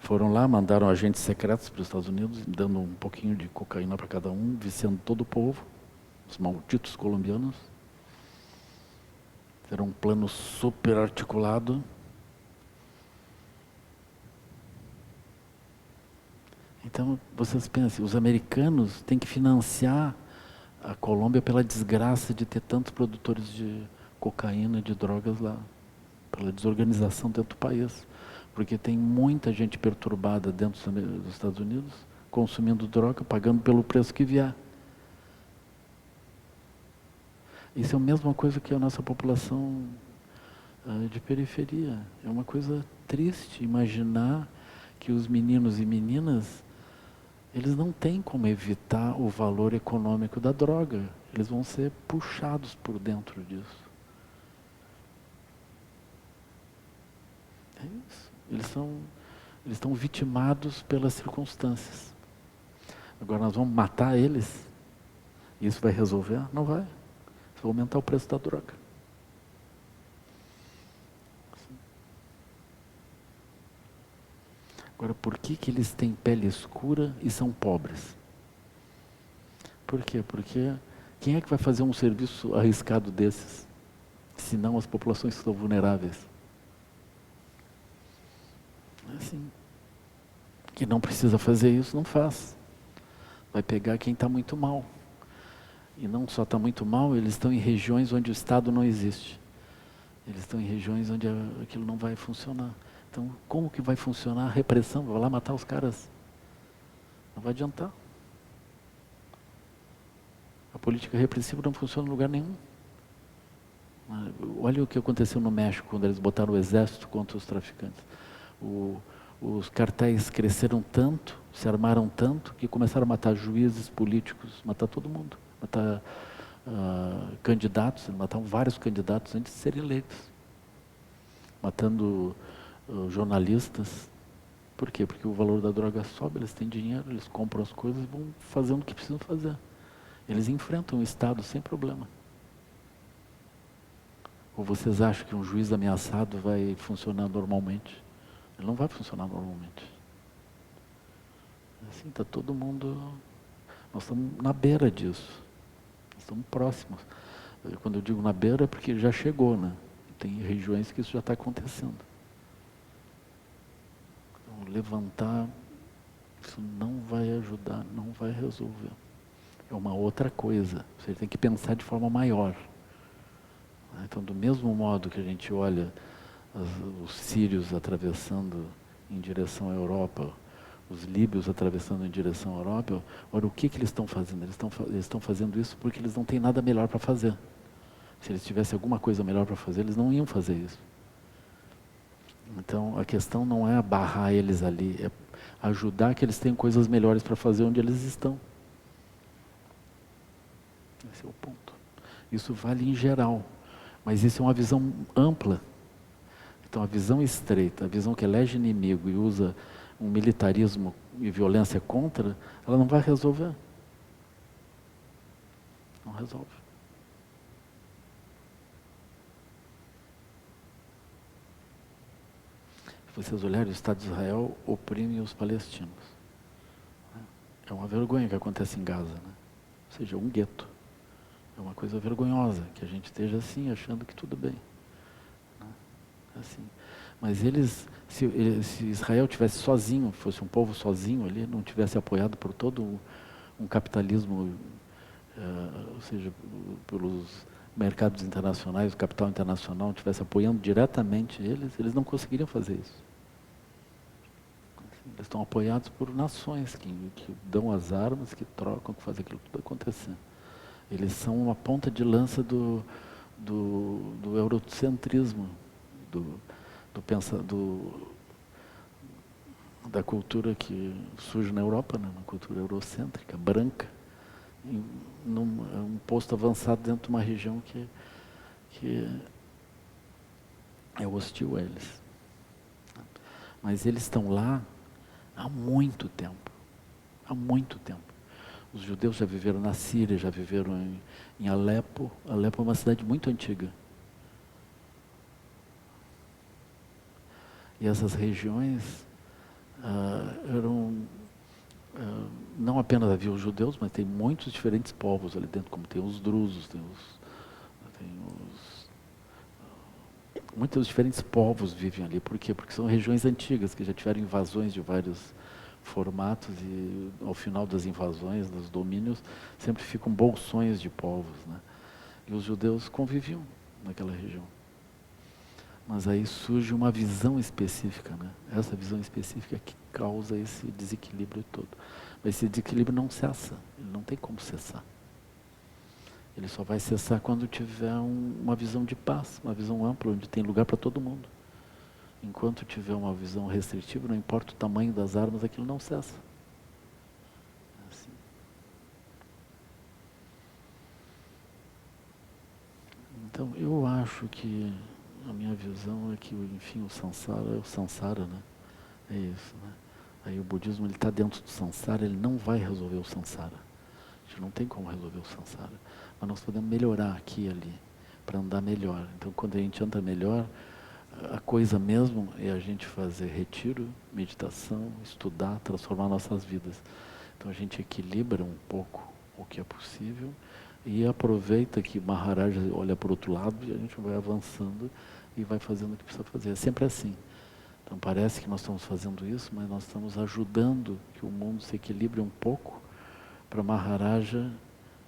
Foram lá, mandaram agentes secretos para os Estados Unidos, dando um pouquinho de cocaína para cada um, viciando todo o povo, os malditos colombianos. Era um plano super articulado. Então, vocês pensem, os americanos têm que financiar a Colômbia pela desgraça de ter tantos produtores de cocaína, de drogas lá, pela desorganização dentro do país. Porque tem muita gente perturbada dentro dos Estados Unidos, consumindo droga, pagando pelo preço que vier. Isso é a mesma coisa que a nossa população de periferia. É uma coisa triste imaginar que os meninos e meninas, eles não têm como evitar o valor econômico da droga. Eles vão ser puxados por dentro disso. É isso. Eles estão vitimados pelas circunstâncias. Agora nós vamos matar eles? E isso vai resolver? Não vai. Isso vai aumentar o preço da droga. Agora, por que eles têm pele escura e são pobres? Por quê? Porque Quem é que vai fazer um serviço arriscado desses? Se não as populações que estão vulneráveis. É assim. Quem não precisa fazer isso, não faz. Vai pegar quem está muito mal. E não só está muito mal, eles estão em regiões onde o Estado não existe. Eles estão em regiões onde aquilo não vai funcionar. Então, como que vai funcionar a repressão? Vai lá matar os caras? Não vai adiantar. A política repressiva não funciona em lugar nenhum. Olha o que aconteceu no México, quando eles botaram o exército contra os traficantes. Os cartéis cresceram tanto, se armaram tanto, que começaram a matar juízes, políticos, matar todo mundo. Matar candidatos, mataram vários candidatos antes de serem eleitos. Matando jornalistas. Por quê? Porque o valor da droga sobe, eles têm dinheiro, eles compram as coisas e vão fazendo o que precisam fazer. Eles enfrentam o Estado sem problema. Ou vocês acham que um juiz ameaçado vai funcionar normalmente? Ele não vai funcionar normalmente. Assim, está todo mundo... Nós estamos na beira disso. Nós estamos próximos. Quando eu digo na beira é porque já chegou, né? Tem regiões que isso já está acontecendo. Então, levantar, isso não vai ajudar, não vai resolver. É uma outra coisa. Você tem que pensar de forma maior. Então, do mesmo modo que a gente olha os sírios atravessando em direção à Europa, os líbios atravessando em direção à Europa, olha o que eles estão fazendo. Eles estão fazendo isso porque eles não têm nada melhor para fazer. Se eles tivessem alguma coisa melhor para fazer, eles não iam fazer isso. Então, a questão não é barrar eles ali, é ajudar que eles tenham coisas melhores para fazer onde eles estão. Esse é o ponto. Isso vale em geral. Mas isso é uma visão ampla. Então a visão estreita, a visão que elege inimigo e usa um militarismo e violência contra, ela não vai resolver. Não resolve. Se vocês olharem, o Estado de Israel oprime os palestinos. É uma vergonha que acontece em Gaza, né? Ou seja, um gueto. É uma coisa vergonhosa que a gente esteja assim, achando que tudo bem. Assim. Mas se Israel tivesse sozinho, fosse um povo sozinho ali, não tivesse apoiado por todo um capitalismo, ou seja, pelos mercados internacionais, o capital internacional, tivesse apoiando diretamente eles não conseguiriam fazer isso. Assim, eles estão apoiados por nações que dão as armas, que trocam, que fazem aquilo tudo acontecer. Eles são uma ponta de lança do eurocentrismo, da cultura que surge na Europa, né? Uma cultura eurocêntrica, branca, um posto avançado dentro de uma região que é hostil a eles. Mas eles estão lá há muito tempo. Há muito tempo. Os judeus já viveram na Síria, já viveram em Alepo. Alepo é uma cidade muito antiga. E essas regiões não apenas havia os judeus, mas tem muitos diferentes povos ali dentro, como tem os drusos, muitos diferentes povos vivem ali. Por quê? Porque são regiões antigas, que já tiveram invasões de vários formatos e ao final das invasões, dos domínios, sempre ficam bolsões de povos, né? E os judeus conviviam naquela região. Mas aí surge uma visão específica, né? Essa visão específica é que causa esse desequilíbrio todo. Mas esse desequilíbrio não cessa, ele não tem como cessar. Ele só vai cessar quando tiver uma visão de paz, uma visão ampla, onde tem lugar para todo mundo. Enquanto tiver uma visão restritiva, não importa o tamanho das armas, aquilo não cessa. É assim. Então, eu acho que a minha visão é que, enfim, o samsara é o samsara, né? É isso, né? Aí o budismo, ele está dentro do samsara, ele não vai resolver o samsara. A gente não tem como resolver o samsara. Mas nós podemos melhorar aqui e ali, para andar melhor. Então, quando a gente anda melhor, a coisa mesmo é a gente fazer retiro, meditação, estudar, transformar nossas vidas. Então a gente equilibra um pouco o que é possível, E aproveita que Maharaja olha para o outro lado e a gente vai avançando e vai fazendo o que precisa fazer. É sempre assim. Então parece que nós estamos fazendo isso, mas nós estamos ajudando que o mundo se equilibre um pouco para Maharaja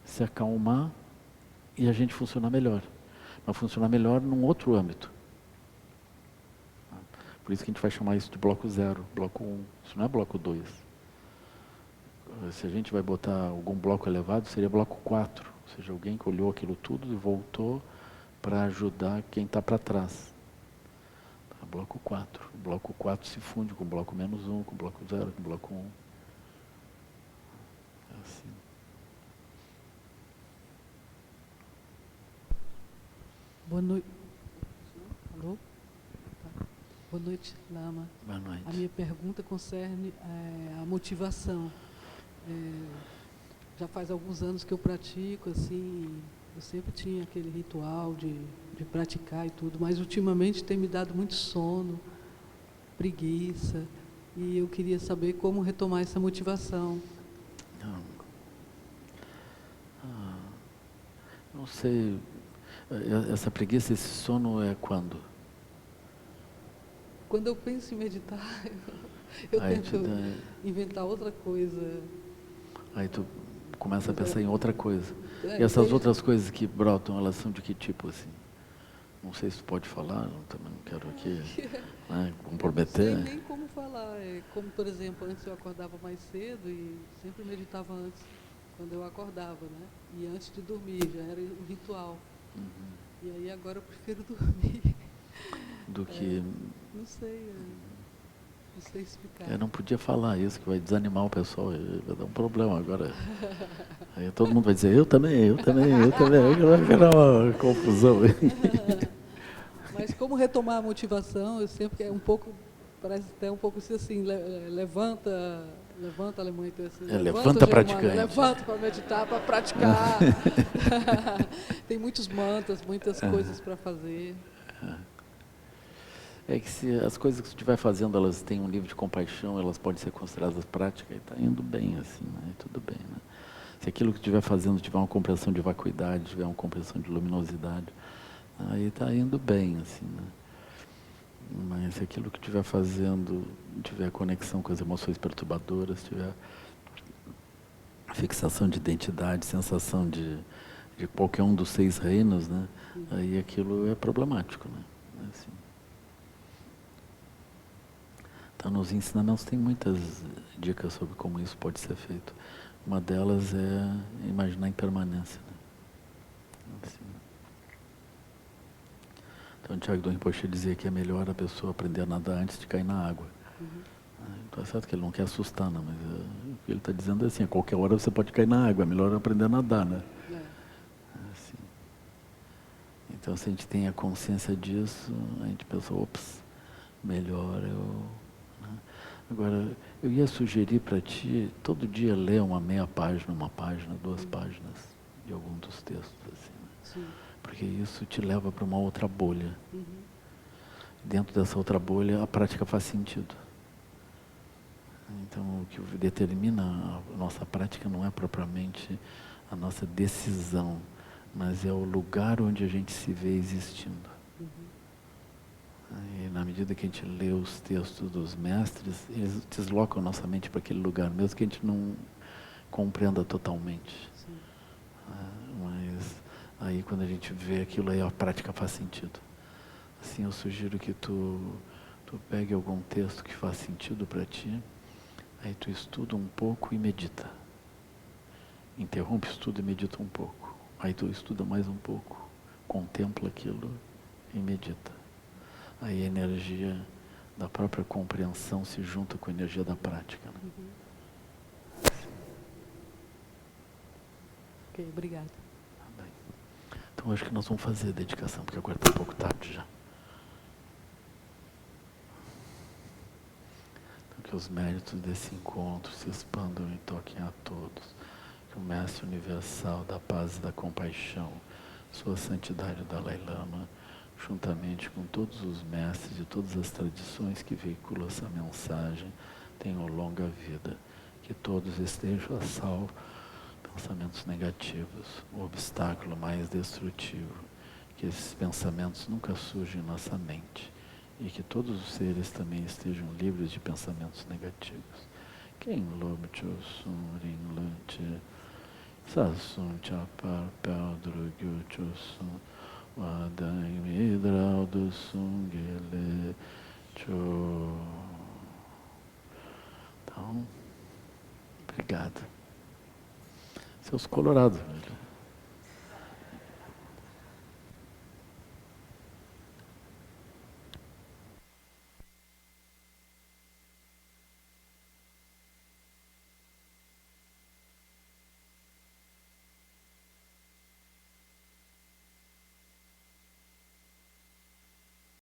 se acalmar e a gente funcionar melhor. Mas funcionar melhor num outro âmbito. Por isso que a gente vai chamar isso de bloco 0, bloco 1. Isso não é bloco 2. Se a gente vai botar algum bloco elevado, seria bloco 4. Ou seja, alguém que olhou aquilo tudo e voltou para ajudar quem está para trás. Tá, bloco 4. O bloco 4 se funde com o bloco -1, com o bloco 0, com o bloco 1. É assim. Boa noite. Alô? Tá. Boa noite, Lama. Boa noite. A minha pergunta concerne a motivação. Já faz alguns anos que eu pratico, assim, eu sempre tinha aquele ritual de praticar e tudo, mas ultimamente tem me dado muito sono, preguiça, e eu queria saber como retomar essa motivação. Não sei, essa preguiça, esse sono é quando? Quando eu penso em meditar, eu tento inventar outra coisa. Aí tu começa a pensar em outra coisa. E essas outras coisas que brotam, elas são de que tipo, assim? Não sei se tu pode falar, eu também não quero aqui comprometer. Não sei nem como falar. Como, por exemplo, antes eu acordava mais cedo e sempre meditava antes, quando eu acordava, né? E antes de dormir, já era um ritual. Uhum. E aí agora eu prefiro dormir. Do que... Não sei explicar. Eu não podia falar isso, que vai desanimar o pessoal, vai dar um problema agora. Aí todo mundo vai dizer, eu também. Vai virar uma confusão. Mas como retomar a motivação, eu sempre parece até um pouco assim, levanta Alemanha, então assim, levanta praticante. Levanta para meditar, para praticar. Tem muitos mantras, muitas coisas para fazer. É que se as coisas que você estiver fazendo, elas têm um nível de compaixão, elas podem ser consideradas práticas, e está indo bem, assim, né? Tudo bem, né? Se aquilo que estiver fazendo tiver uma compreensão de vacuidade, tiver uma compreensão de luminosidade, aí está indo bem, assim, né? Mas se aquilo que estiver fazendo tiver conexão com as emoções perturbadoras, tiver fixação de identidade, sensação de qualquer um dos 6 reinos, né? Aí aquilo é problemático, né? Assim. Então, nos ensinamentos tem muitas dicas sobre como isso pode ser feito. Uma delas é imaginar a impermanência, né? Assim. Então, o Thiago Rinpoche dizia que é melhor a pessoa aprender a nadar antes de cair na água. Então, é certo que ele não quer assustar, não, mas o que ele está dizendo é assim, a qualquer hora você pode cair na água, é melhor aprender a nadar, né? Assim. Então, se a gente tem a consciência disso, a gente pensa, ops, melhor eu... Agora, eu ia sugerir para ti, todo dia ler uma meia página, 2 páginas de algum dos textos, assim, né? Sim. Porque isso te leva para uma outra bolha. Dentro dessa outra bolha, a prática faz sentido. Então, o que determina a nossa prática não é propriamente a nossa decisão, mas é o lugar onde a gente se vê existindo. E na medida que a gente lê os textos dos mestres, eles deslocam nossa mente para aquele lugar, mesmo que a gente não compreenda totalmente. Mas aí quando a gente vê aquilo, aí a prática faz sentido. Assim, eu sugiro que tu pegue algum texto que faz sentido para ti, aí tu estuda um pouco e medita. Interrompe o estudo e medita um pouco. Aí tu estuda mais um pouco, contempla aquilo e medita. Aí a energia da própria compreensão se junta com a energia da prática, né? Ok, obrigada. Tá bem. Então acho que nós vamos fazer a dedicação, porque agora está um pouco tarde já. Então que os méritos desse encontro se expandam e toquem a todos. Que o Mestre Universal da Paz e da Compaixão, Sua Santidade Dalai Lama, juntamente com todos os mestres de todas as tradições que veiculam essa mensagem, tenham longa vida. Que todos estejam a salvo pensamentos negativos, o obstáculo mais destrutivo, que esses pensamentos nunca surgem em nossa mente e que todos os seres também estejam livres de pensamentos negativos. Quem lobe chosun ring lunche, sasun chapar peldro gyu chosun, wadang midral do sungele cho. Então, obrigado. Seus colorados.